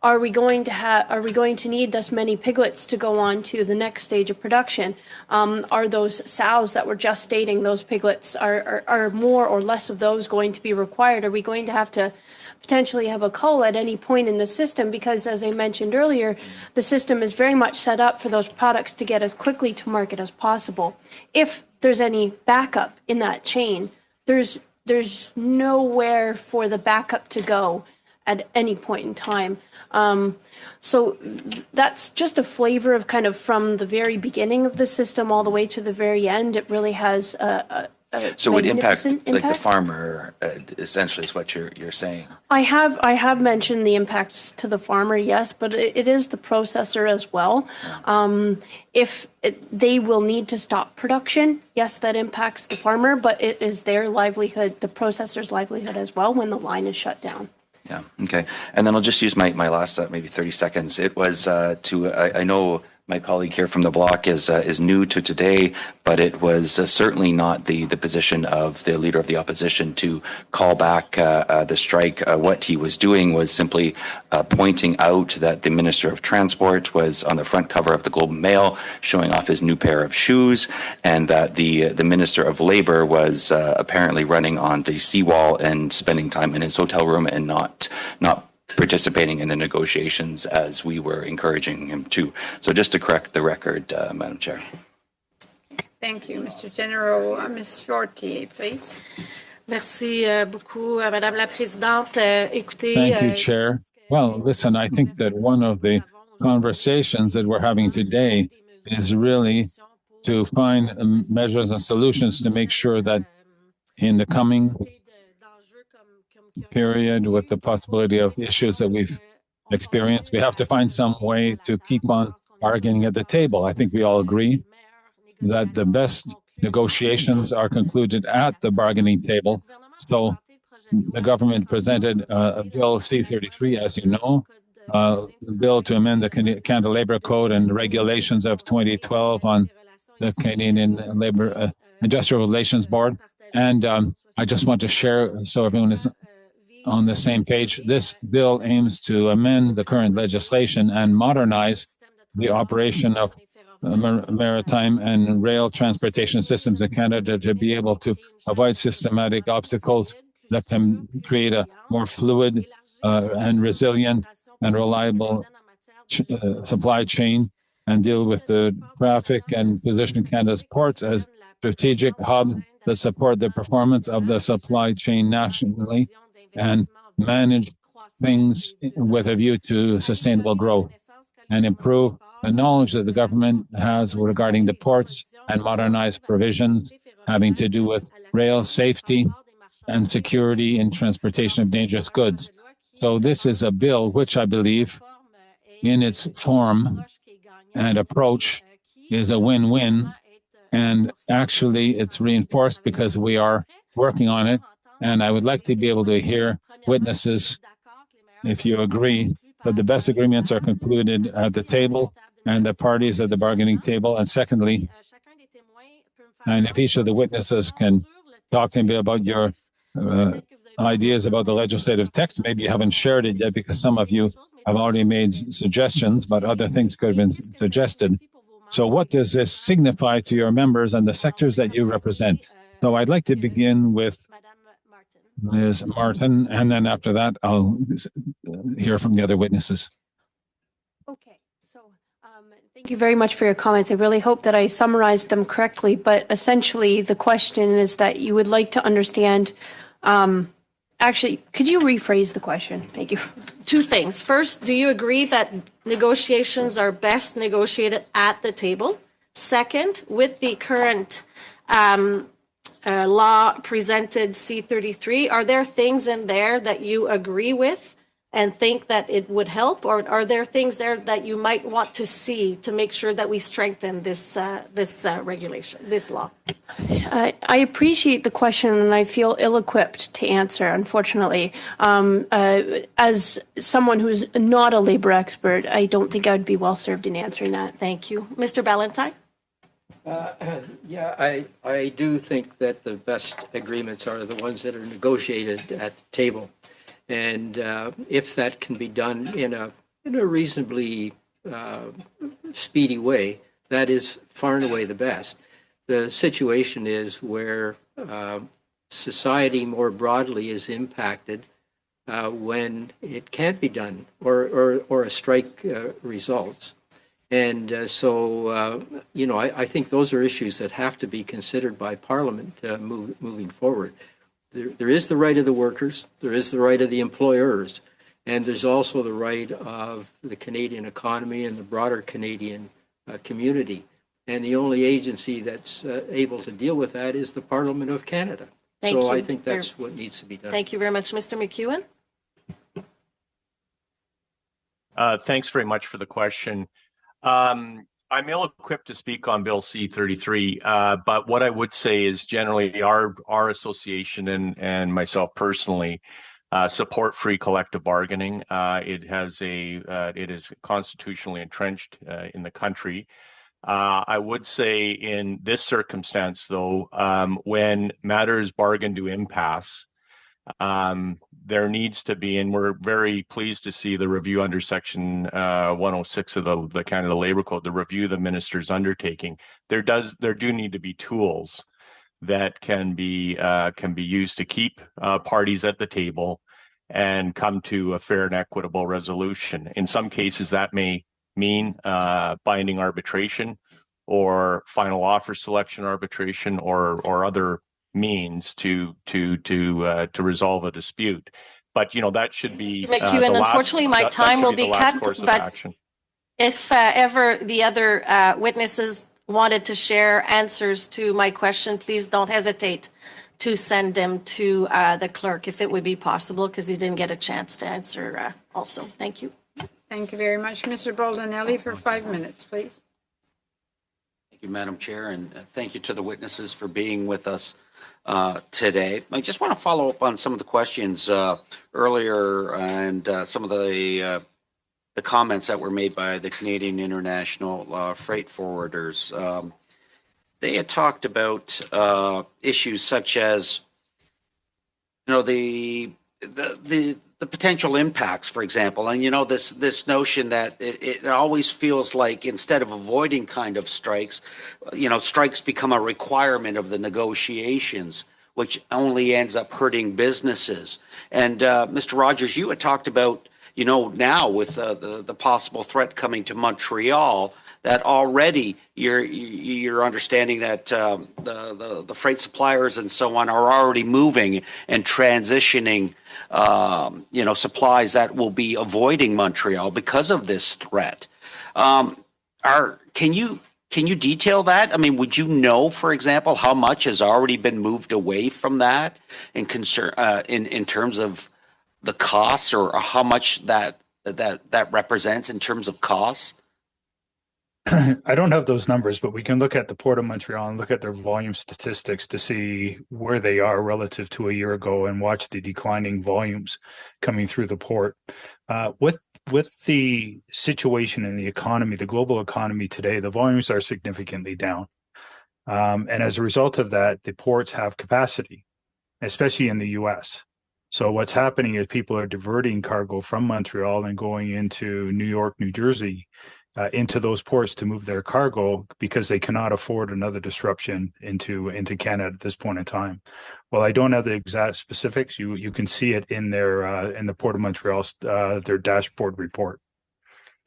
are we going to need this many piglets to go on to the next stage of production? Are those sows that were gestating those piglets, are more or less of those going to be required? Are we going to have to potentially have a cull at any point in the system? Because as I mentioned earlier, the system is very much set up for those products to get as quickly to market as possible. If there's any backup in that chain, there's nowhere for the backup to go at any point in time. So that's just a flavor of kind of from the very beginning of the system all the way to the very end. It really has a so it would impact like impact. the farmer, essentially, is what you're saying. I have mentioned the impacts to the farmer, yes, but it is the processor as well. If they will need to stop production, yes, that impacts the farmer, but it is their livelihood, the processor's livelihood as well, when the line is shut down. Yeah. Okay. And then I'll just use my last maybe 30 seconds. It was I know my colleague here from the block is new to today, but it was certainly not the position of the leader of the opposition to call back the strike. What he was doing was simply pointing out that the Minister of Transport was on the front cover of the Globe and Mail showing off his new pair of shoes, and that the Minister of Labour was apparently running on the seawall and spending time in his hotel room and not participating in the negotiations as we were encouraging him to. So just to correct the record, Madam Chair. Thank you, Mr. General. Ms. Fortier, please. Merci beaucoup, Madame la Présidente. Écoutez, Thank you, Chair. Well, listen, I think that one of the conversations that we're having today is really to find measures and solutions to make sure that in the coming period, with the possibility of issues that we've experienced, we have to find some way to keep on bargaining at the table. I think we all agree that the best negotiations are concluded at the bargaining table. So the government presented a bill C-33, as you know, a bill to amend the Canada Labour Code and regulations of 2012 on the Canadian Labour Industrial Relations Board. And I just want to share so everyone is on the same page. This bill aims to amend the current legislation and modernize the operation of maritime and rail transportation systems in Canada to be able to avoid systematic obstacles that can create a more fluid and resilient and reliable supply chain, and deal with the traffic and position Canada's ports as strategic hubs that support the performance of the supply chain nationally and manage things with a view to sustainable growth, and improve the knowledge that the government has regarding the ports and modernize provisions having to do with rail safety and security in transportation of dangerous goods. So this is a bill which I believe in its form and approach is a win-win, and actually it's reinforced because we are working on it. And I would like to be able to hear witnesses, if you agree, that the best agreements are concluded at the table and the parties at the bargaining table. And secondly, and if each of the witnesses can talk to me about your ideas about the legislative text, maybe you haven't shared it yet because some of you have already made suggestions, but other things could have been suggested. So what does this signify to your members and the sectors that you represent? So I'd like to begin with Ms. Martin, and then after that, I'll hear from the other witnesses. Okay, so thank you very much for your comments. I really hope that I summarized them correctly, but essentially the question is that you would like to understand, actually, could you rephrase the question? Thank you. Two things. First, do you agree that negotiations are best negotiated at the table? Second, with the current law presented C33, are there things in there that you agree with and think that it would help, or are there things there that you might want to see to make sure that we strengthen this regulation, this law? I appreciate the question, and I feel ill-equipped to answer, unfortunately. As someone who's not a labor expert, I don't think I would be well-served in answering that. Thank you. Mr. Ballantyne? Yeah, I do think that the best agreements are the ones that are negotiated at the table. And if that can be done in a reasonably speedy way, that is far and away the best. The situation is where society more broadly is impacted when it can't be done or a strike results. And so, I think those are issues that have to be considered by Parliament moving forward. There is the right of the workers, there is the right of the employers, and there's also the right of the Canadian economy and the broader Canadian community. And the only agency that's able to deal with that is the Parliament of Canada. So I think that's what needs to be done. Thank you very much. Mr. McEwen? Thanks very much for the question. I'm ill-equipped to speak on Bill C-33, but what I would say is generally our association and myself personally support free collective bargaining. It is constitutionally entrenched in the country. I would say in this circumstance, though, when matters bargain to impasse, there needs to be, and we're very pleased to see the review under Section 106 of the Canada Labour Code, the review the minister's undertaking. There do need to be tools that can be used to keep parties at the table and come to a fair and equitable resolution. In some cases, that may mean binding arbitration or final offer selection arbitration or other means to resolve a dispute, but that should be McEwen, unfortunately, my time will be cut. But if ever the other witnesses wanted to share answers to my question, please don't hesitate to send them to the clerk if it would be possible, because he didn't get a chance to answer. Also, thank you. Thank you very much, Mr. Baldinelli, for 5 minutes, please. Thank you, Madam Chair, and thank you to the witnesses for being with us today. I just want to follow up on some of the questions earlier and some of the comments that were made by the Canadian International Freight Forwarders. They had talked about issues such as, the potential impacts, for example, and this notion that it always feels like instead of avoiding kind of strikes, strikes become a requirement of the negotiations, which only ends up hurting businesses. And Mr. Rogers, you had talked about, now with the possible threat coming to Montreal, that already you're understanding that the freight suppliers and so on are already moving and transitioning supplies that will be avoiding Montreal because of this threat. Can you detail that? I mean, would you know, for example, how much has already been moved away from that in terms of the costs, or how much that represents in terms of costs? I don't have those numbers, but we can look at the Port of Montreal and look at their volume statistics to see where they are relative to a year ago and watch the declining volumes coming through the port. With the situation in the economy, the global economy today, the volumes are significantly down. And as a result of that, the ports have capacity, especially in the U.S. So what's happening is people are diverting cargo from Montreal and going into New York, New Jersey, into those ports to move their cargo because they cannot afford another disruption into Canada at this point in time. Well, I don't have the exact specifics. You can see it in the Port of Montreal, their dashboard report.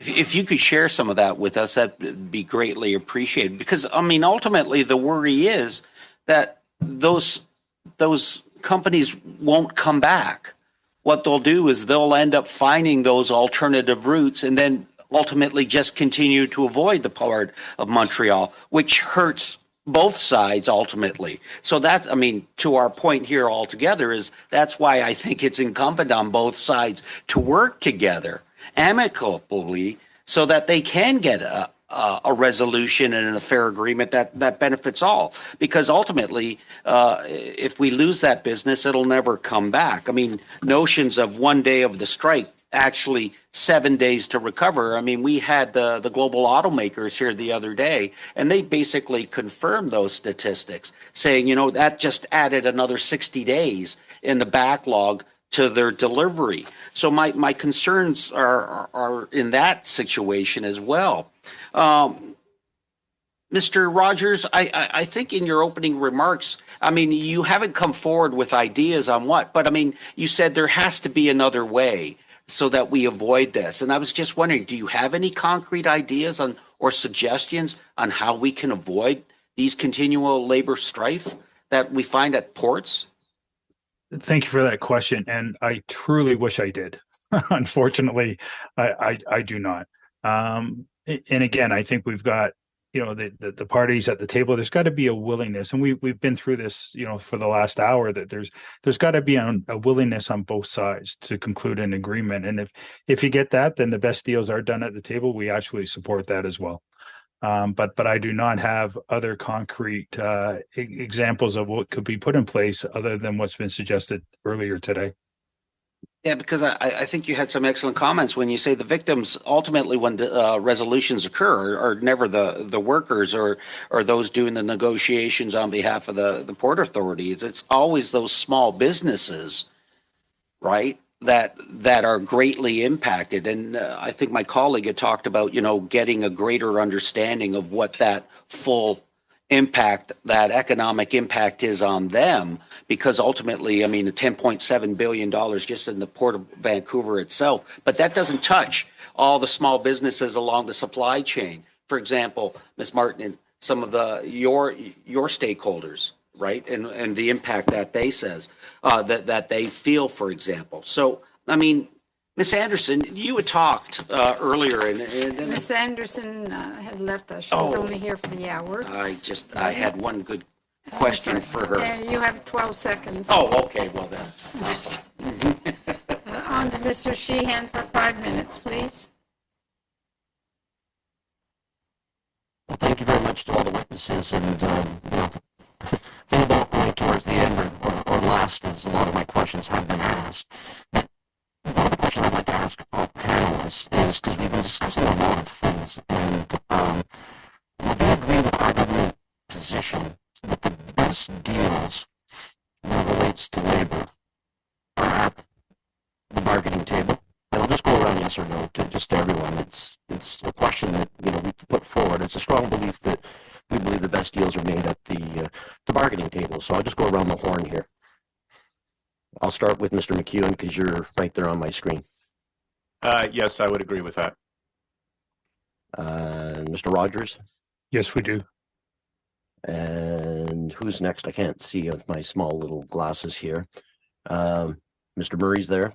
If you could share some of that with us, that'd be greatly appreciated. Because ultimately, the worry is that those companies won't come back. What they'll do is they'll end up finding those alternative routes, and then ultimately just continue to avoid the Port of Montreal, which hurts both sides ultimately. So that, I mean, to our point here altogether is that's why I think it's incumbent on both sides to work together amicably so that they can get a resolution and a fair agreement that benefits all. Because ultimately, if we lose that business, it'll never come back. I mean, notions of one day of the strike, actually 7 days to recover. I mean, we had the global automakers here the other day, and they basically confirmed those statistics, saying, you know, that just added another 60 days in the backlog to their delivery. So my concerns are in that situation as well. Mr. Rogers, I think in your opening remarks, I mean, you haven't come forward with ideas on what, but I mean, you said there has to be another way so that we avoid this. And I was just wondering, do you have any concrete ideas on or suggestions on how we can avoid these continual labor strife that we find at ports? Thank you for that question. And I truly wish I did. Unfortunately, I do not. And again, I think we've got, you know, the parties at the table. There's got to be a willingness, and we've been through this, you know, for the last hour. That there's got to be a willingness on both sides to conclude an agreement. And if you get that, then the best deals are done at the table. We actually support that as well. But I do not have other concrete examples of what could be put in place other than what's been suggested earlier today. Yeah, because I think you had some excellent comments when you say the victims ultimately, when resolutions occur, are never the workers or those doing the negotiations on behalf of the Port Authority. It's always those small businesses, right, that are greatly impacted. And I think my colleague had talked about, you know, getting a greater understanding of what that full impact, that economic impact is on them, because ultimately, I mean, the $10.7 billion just in the Port of Vancouver itself, but that doesn't touch all the small businesses along the supply chain. For example, Ms. Martin, some of your stakeholders, right, and the impact that they that they feel, for example. So, I mean, Ms. Anderson, you had talked earlier, and Ms. Anderson had left us. She was only here for the hour. I had one good question for her. You have 12 seconds. Oh, okay. Well then. On to Mr. Sheehan for 5 minutes, please. Well, thank you very much to all the witnesses. And the thing about going towards the end or last is a lot of my questions have been asked. But one question I'd like to ask our panelists is, because we've been discussing a lot of things, and would they agree with our government position that the best deals when it relates to labor are at the bargaining table? And I'll just go around yes or no to just everyone. It's a question that, you know, we put forward. It's a strong belief that we believe the best deals are made at the bargaining table. So I'll just go around the horn here. I'll start with Mr. McEwen because you're right there on my screen. Yes, I would agree with that. Mr. Rogers? Yes, we do. And who's next? I can't see with my small little glasses here. Mr. Murray's there.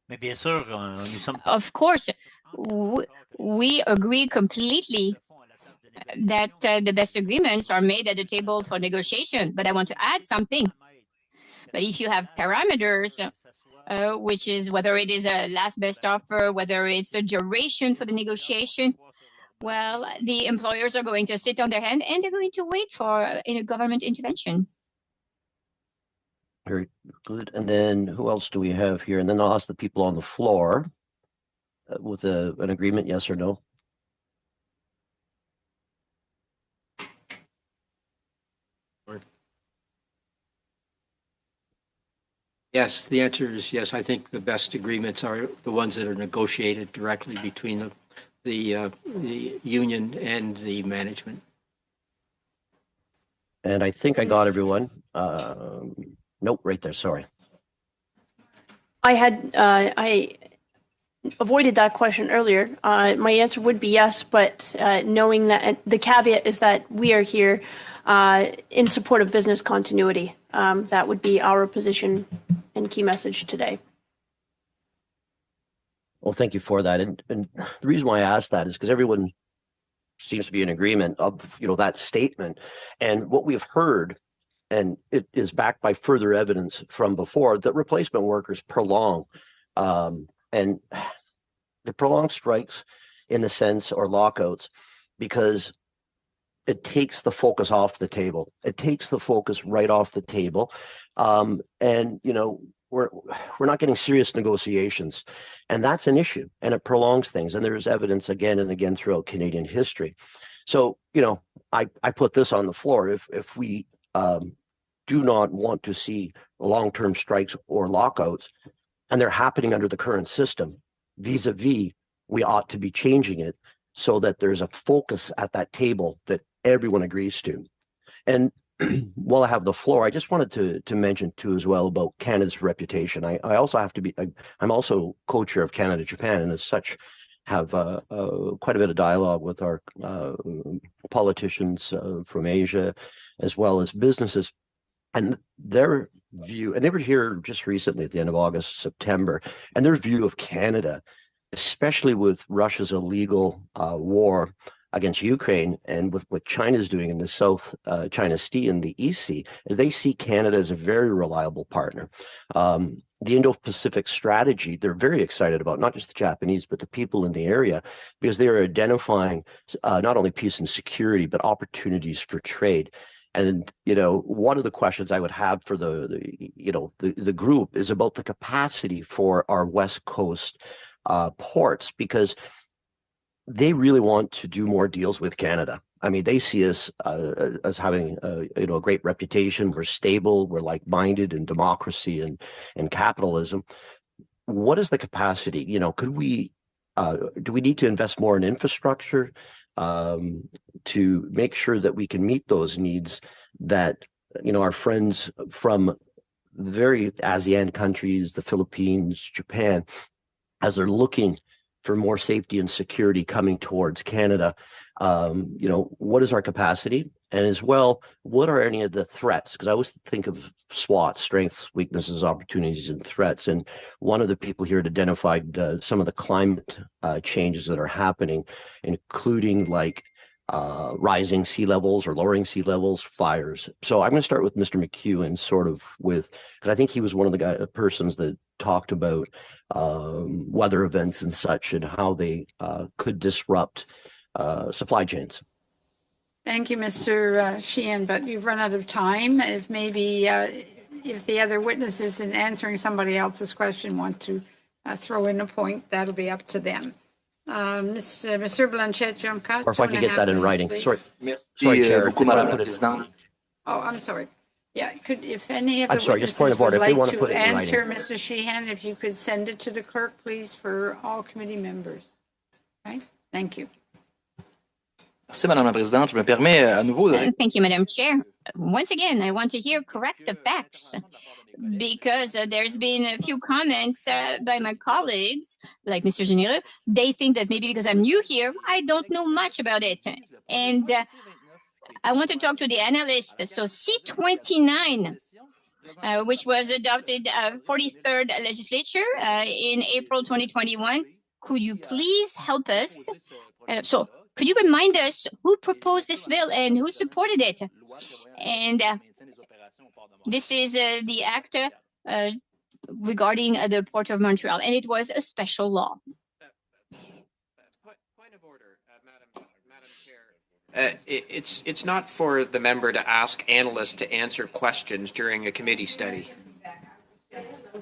Mais bien sûr, nous sommes... Of course, we agree completely that the best agreements are made at the table for negotiation. But I want to add something. But if you have parameters, which is whether it is a last best offer, whether it's a duration for the negotiation, well, the employers are going to sit on their hand and they're going to wait for a government intervention. Very good. And then who else do we have here? And then I'll ask the people on the floor with an agreement, yes or no? Yes, the answer is yes. I think the best agreements are the ones that are negotiated directly between the union and the management. And I think I got everyone. Nope, right there. Sorry. I avoided that question earlier. My answer would be yes, but knowing that the caveat is that we are here in support of business continuity. That would be our position and key message today. Well, thank you for that. And the reason why I asked that is because everyone seems to be in agreement of, that statement. And what we've heard, and it is backed by further evidence from before, that replacement workers prolong. And the prolonged strikes in the sense, or lockouts, because it takes the focus off the table. It takes the focus right off the table. And, we're not getting serious negotiations, and that's an issue, and it prolongs things. And there's evidence again and again throughout Canadian history. So, I put this on the floor. If we do not want to see long-term strikes or lockouts, and they're happening under the current system, vis-a-vis, we ought to be changing it so that there's a focus at that table that everyone agrees to. And while I have the floor, I just wanted to mention too as well about Canada's reputation. I also have to be, I'm also co-chair of Canada Japan, and as such have quite a bit of dialogue with our politicians from Asia, as well as businesses. And their view, and they were here just recently at the end of August, September, and their view of Canada, especially with Russia's illegal war against Ukraine and with what China's doing in the South China Sea and the East Sea, is they see Canada as a very reliable partner. The Indo-Pacific strategy, they're very excited about, not just the Japanese, but the people in the area, because they are identifying not only peace and security, but opportunities for trade. And, one of the questions I would have for the group is about the capacity for our West Coast ports, because they really want to do more deals with Canada. I mean, they see us as having a great reputation. We're stable. We're like-minded in democracy and capitalism. What is the capacity? Could we do we need to invest more in infrastructure to make sure that we can meet those needs that our friends from very ASEAN countries, the Philippines, Japan, as they're looking for more safety and security coming towards Canada, what is our capacity? And as well, what are any of the threats? Because I always think of SWOT, strengths, weaknesses, opportunities, and threats. And one of the people here had identified some of the climate changes that are happening, including rising sea levels or lowering sea levels, fires. So I'm going to start with Mr. McEwen, because I think he was one of the persons that talked about weather events and such, and how they could disrupt supply chains. Thank you, Mr. Sheehan, but you've run out of time. If the other witnesses in answering somebody else's question want to throw in a point, that'll be up to them. Monsieur Blanchet-Jonca. Or if I could get that in writing. Please. Sorry, Chair. Oh, I'm sorry. Yeah, if any of the witnesses point of order. would like To to answer Mr. Sheehan, if you could send it to the clerk, please, for all committee members. Right? Thank you. Merci, Madame la Présidente. Je me permets à nouveau de... Thank you, Madam Chair. Once again, I want to hear correct facts, because there's been a few comments by my colleagues, like Mr. Généreux. They think that maybe because I'm new here, I don't know much about it. And I want to talk to the analyst. So C29, which was adopted 43rd legislature in April 2021. Could you please help us? Could you remind us who proposed this bill and who supported it? And this is the act regarding the Port of Montreal, and it was a special law. Point of order, Madam Chair. It's not for the member to ask analysts to answer questions during a committee study.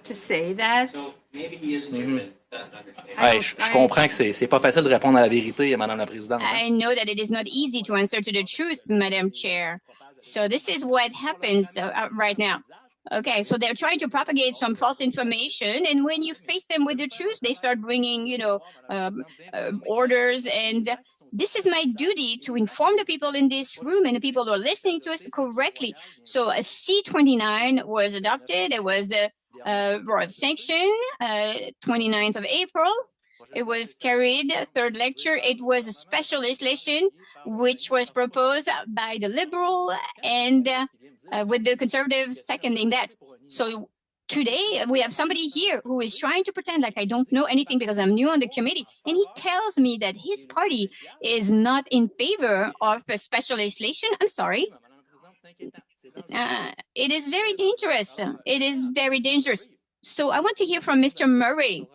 To say that. So maybe he is new and doesn't understand. Ouais, je comprends que c'est pas facile de répondre à la vérité, Madame la Présidente. I know that it is not easy to answer to the truth, Madam Chair. So this is what happens right now. Okay, so they're trying to propagate some false information, and when you face them with the truth, they start bringing, orders. And this is my duty to inform the people in this room and the people who are listening to us correctly. So a C29 was adopted. It was sanctioned 29th of April. It was carried, third lecture. It was a special legislation which was proposed by the Liberal and with the Conservatives seconding that. So today we have somebody here who is trying to pretend like I don't know anything because I'm new on the committee, and he tells me that his party is not in favor of special legislation. I'm sorry. It is very dangerous. It is very dangerous. So I want to hear from Mr. Murray.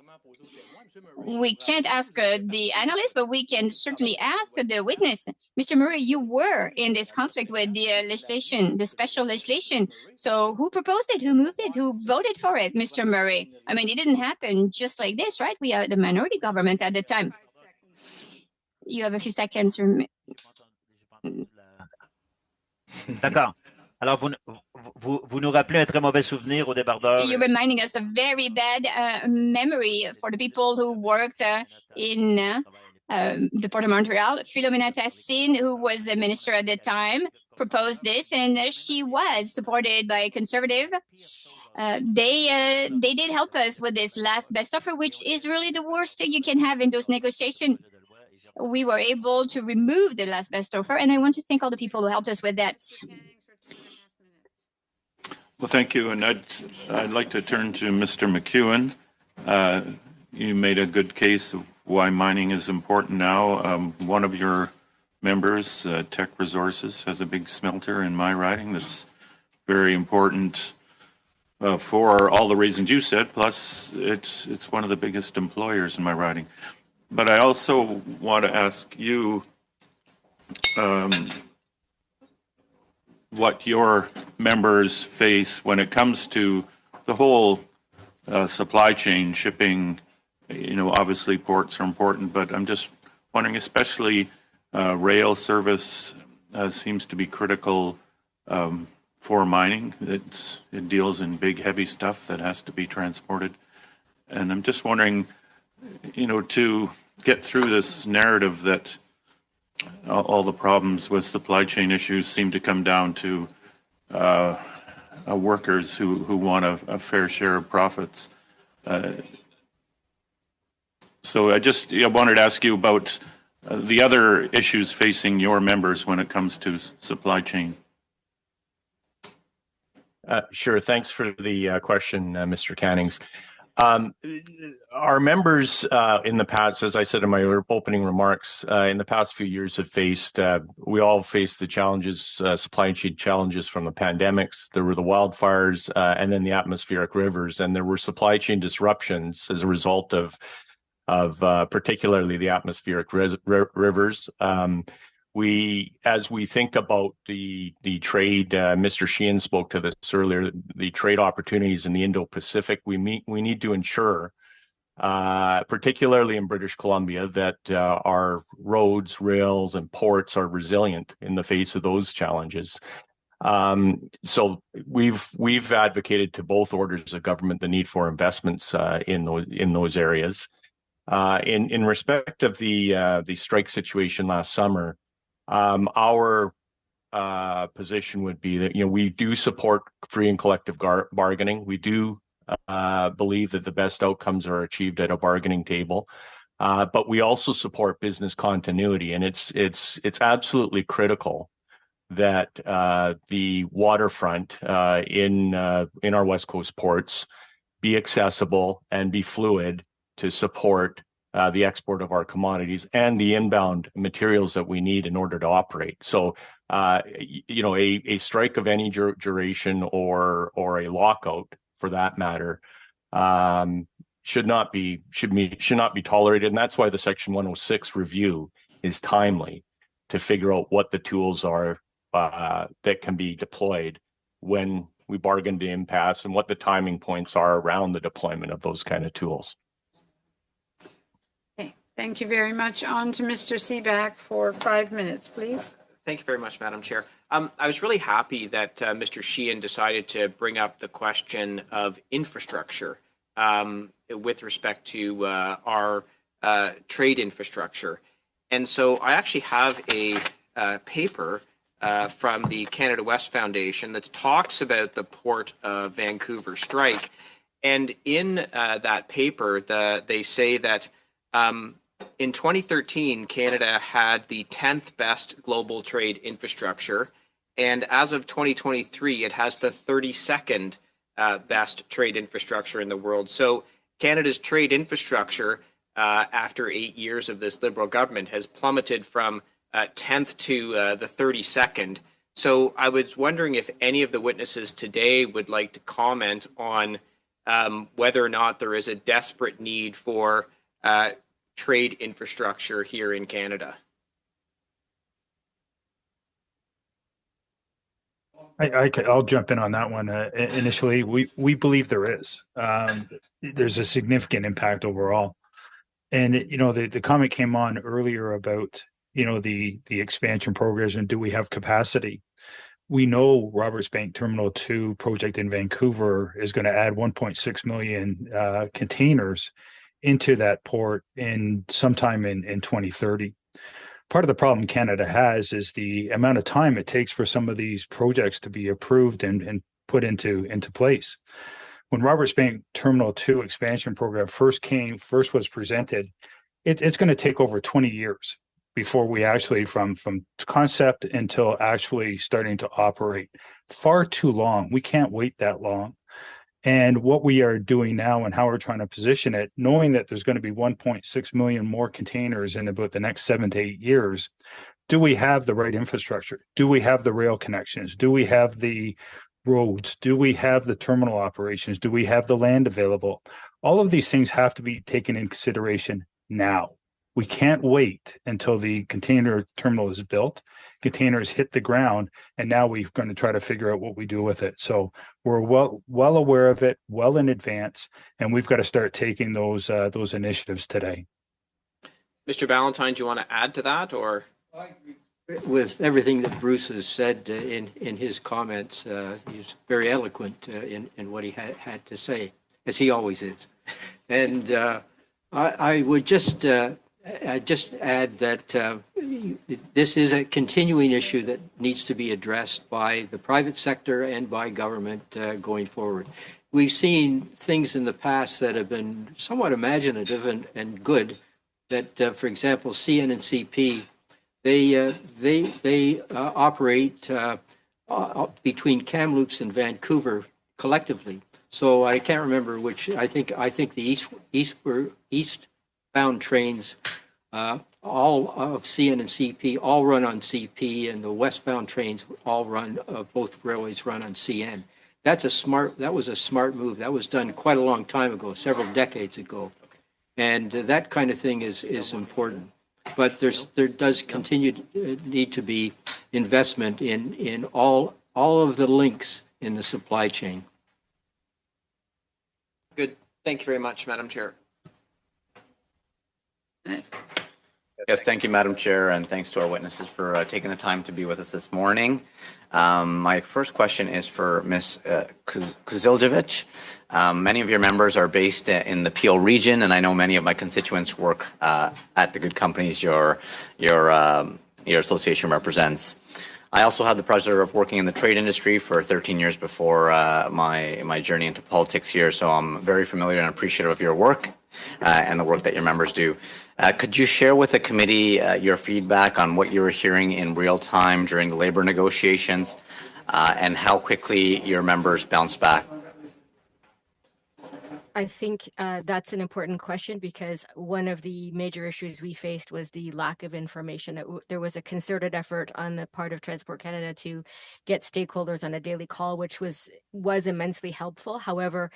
We can't ask the analyst, but we can certainly ask the witness. Mr. Murray, you were in this conflict with the legislation, the special legislation. So who proposed it? Who moved it? Who voted for it, Mr. Murray? I mean, it didn't happen just like this, right? We are the minority government at the time. You have a few seconds. D'accord. Alors, vous nous rappelez un très mauvais souvenir au débardeur. You're reminding us of very bad memory for the people who worked in the Port of Montreal. Philomena Tassin, who was the minister at the time, proposed this, and she was supported by a conservative. They did help us with this last best offer, which is really the worst thing you can have in those negotiations. We were able to remove the last best offer, and I want to thank all the people who helped us with that. Well, thank you, and I'd like to turn to Mr. McEwen. You made a good case of why mining is important now. One of your members, Tech Resources, has a big smelter in my riding that's very important for all the reasons you said. Plus, it's one of the biggest employers in my riding. But I also want to ask you what your members face when it comes to the whole supply chain, shipping. Obviously ports are important, but I'm just wondering, especially rail service seems to be critical for mining. It deals in big, heavy stuff that has to be transported. And I'm just wondering, to get through this narrative that all the problems with supply chain issues seem to come down to workers who want a fair share of profits. So I wanted to ask you about the other issues facing your members when it comes to supply chain. Sure. Thanks for the question, Mr. Cannings. Our members in the past, as I said in my opening remarks, in the past few years have we all faced the challenges, supply chain challenges from the pandemics. There were the wildfires and then the atmospheric rivers, and there were supply chain disruptions as a result of particularly the atmospheric rivers. As we think about the trade, Mr. Sheehan spoke to this earlier, the trade opportunities in the Indo-Pacific, we need to ensure, particularly in British Columbia, that our roads, rails, and ports are resilient in the face of those challenges. So we've advocated to both orders of government the need for investments in those areas. In respect of the strike situation last summer, our position would be that we do support free and collective bargaining. We do believe that the best outcomes are achieved at a bargaining table, but we also support business continuity, and it's absolutely critical that the waterfront in our West Coast ports be accessible and be fluid to support the export of our commodities and the inbound materials that we need in order to operate. So, a strike of any duration or a lockout, for that matter, should not be tolerated, and that's why the Section 106 review is timely to figure out what the tools are that can be deployed when we bargain to impasse and what the timing points are around the deployment of those kind of tools. Thank you very much. On to Mr. Seaback for 5 minutes, please. Thank you very much, Madam Chair. I was really happy that Mr. Sheehan decided to bring up the question of infrastructure with respect to our trade infrastructure. And so I actually have a paper from the Canada West Foundation that talks about the Port of Vancouver strike. And in that paper, they say that in 2013, Canada had the 10th best global trade infrastructure, and as of 2023, it has the 32nd best trade infrastructure in the world. So Canada's trade infrastructure, after 8 years of this Liberal government, has plummeted from 10th to the 32nd. So I was wondering if any of the witnesses today would like to comment on whether or not there is a desperate need for trade infrastructure here in Canada. I'll jump in on that one. Initially, we believe there is. There's a significant impact overall. And the comment came on earlier about the expansion programs and do we have capacity? We know Roberts Bank Terminal 2 project in Vancouver is going to add 1.6 million containers into that port in sometime in 2030. Part of the problem Canada has is the amount of time it takes for some of these projects to be approved and put into place. When Roberts Bank Terminal 2 expansion program first was presented, it's going to take over 20 years before we actually, from concept until actually starting to operate. Far too long. We can't wait that long. And what we are doing now and how we're trying to position it, knowing that there's going to be 1.6 million more containers in about the next 7 to 8 years, do we have the right infrastructure? Do we have the rail connections? Do we have the roads? Do we have the terminal operations? Do we have the land available? All of these things have to be taken in consideration now. We can't wait until the container terminal is built, containers hit the ground, and now we're going to try to figure out what we do with it. So we're well aware of it, well in advance, and we've got to start taking those initiatives today. Mr. Valentine, do you want to add to that, or? I agree with everything that Bruce has said in his comments. He's very eloquent in what he had to say, as he always is. And I would just add that this is a continuing issue that needs to be addressed by the private sector and by government going forward. We've seen things in the past that have been somewhat imaginative and good. That, for example, CN and CP, they operate between Kamloops and Vancouver collectively. So I can't remember which. I think the eastbound trains, all of CN and CP, all run on CP, and the westbound trains all run. Both railways run on CN. That was a smart move. That was done quite a long time ago, several decades ago, and that kind of thing is important. But there does continue to need to be investment in all of the links in the supply chain. Good. Thank you very much, Madam Chair. Yes, thank you, Madam Chair, and thanks to our witnesses for taking the time to be with us this morning. My first question is for Ms. Kuziljevic. Many of your members are based in the Peel region, and I know many of my constituents work at the good companies your association represents. I also had the pleasure of working in the trade industry for 13 years before my journey into politics here, so I'm very familiar and appreciative of your work and the work that your members do. Could you share with the committee your feedback on what you were hearing in real time during the labor negotiations and how quickly your members bounced back? I think that's an important question because one of the major issues we faced was the lack of information. There was a concerted effort on the part of Transport Canada to get stakeholders on a daily call, which was immensely helpful. However,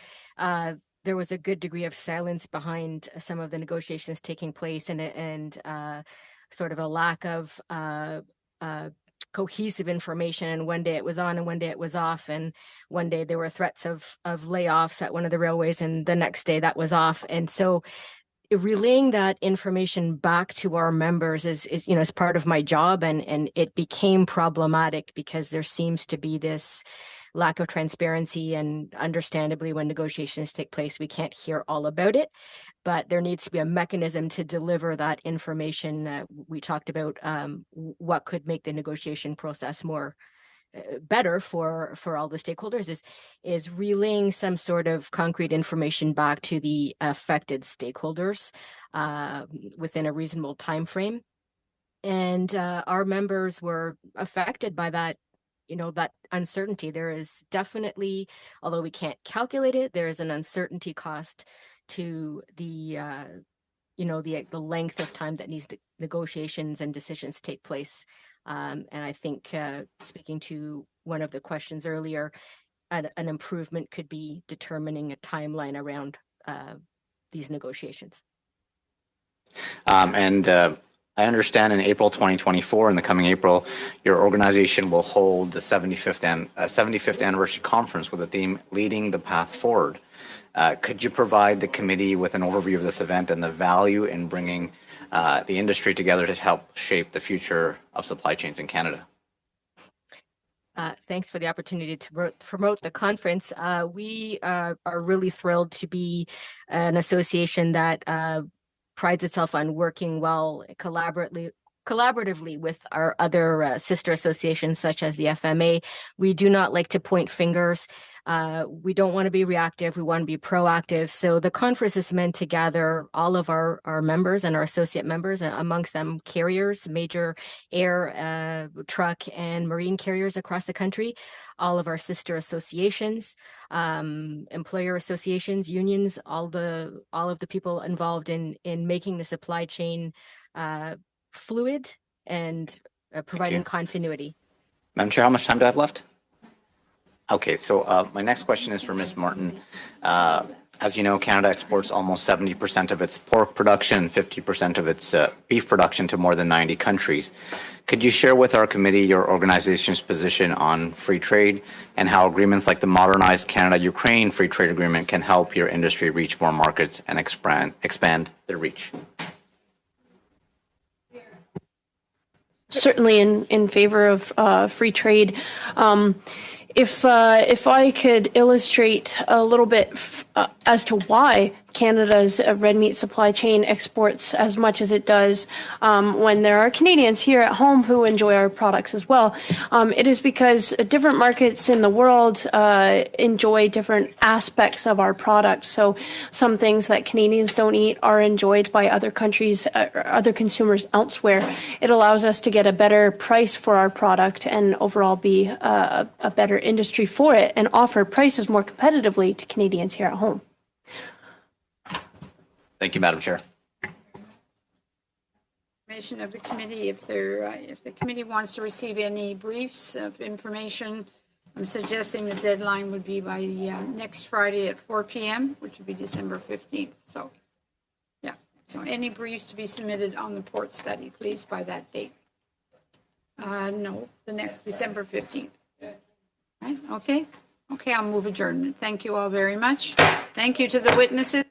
there was a good degree of silence behind some of the negotiations taking place and sort of a lack of cohesive information. And one day it was on and one day it was off. And one day there were threats of layoffs at one of the railways and the next day that was off. And so relaying that information back to our members is part of my job. And it became problematic because there seems to be this lack of transparency, and understandably when negotiations take place we can't hear all about it, but there needs to be a mechanism to deliver that information. We talked about what could make the negotiation process more better for all the stakeholders is relaying some sort of concrete information back to the affected stakeholders within a reasonable time frame. And our members were affected by that that uncertainty. There is definitely, although we can't calculate it, there is an uncertainty cost to the length of time that these negotiations and decisions take place. And I think speaking to one of the questions earlier, an improvement could be determining a timeline around these negotiations. I understand in April 2024, in the coming April, your organization will hold the 75th anniversary conference with the theme Leading the Path Forward. Could you provide the committee with an overview of this event and the value in bringing the industry together to help shape the future of supply chains in Canada? Thanks for the opportunity to promote the conference. We are really thrilled to be an association that prides itself on working well collaboratively with our other sister associations such as the FMA. We do not like to point fingers. We don't want to be reactive. We want to be proactive. So the conference is meant to gather all of our members and our associate members, amongst them carriers, major air, truck, and marine carriers across the country, all of our sister associations, employer associations, unions, all of the people involved in making the supply chain fluid and providing continuity. Madam Chair, how much time do I have left? Okay, so my next question is for Ms. Martin. As you know, Canada exports almost 70% of its pork production, 50% of its beef production to more than 90 countries. Could you share with our committee your organization's position on free trade and how agreements like the modernized Canada-Ukraine Free Trade Agreement can help your industry reach more markets and expand their reach? Certainly in favor of free trade. If I could illustrate a little bit as to why Canada's red meat supply chain exports as much as it does when there are Canadians here at home who enjoy our products as well. It is because different markets in the world enjoy different aspects of our product. So some things that Canadians don't eat are enjoyed by other countries, other consumers elsewhere. It allows us to get a better price for our product and overall be a better industry for it and offer prices more competitively to Canadians here at home. Thank you, Madam Chair. Information of the committee, if the committee wants to receive any briefs of information, I'm suggesting the deadline would be by next Friday at 4 p.m., which would be December 15th. So, yeah. So any briefs to be submitted on the port study, please, by that date. No, the next December 15th. Right? Okay. Okay, I'll move adjournment. Thank you all very much. Thank you to the witnesses.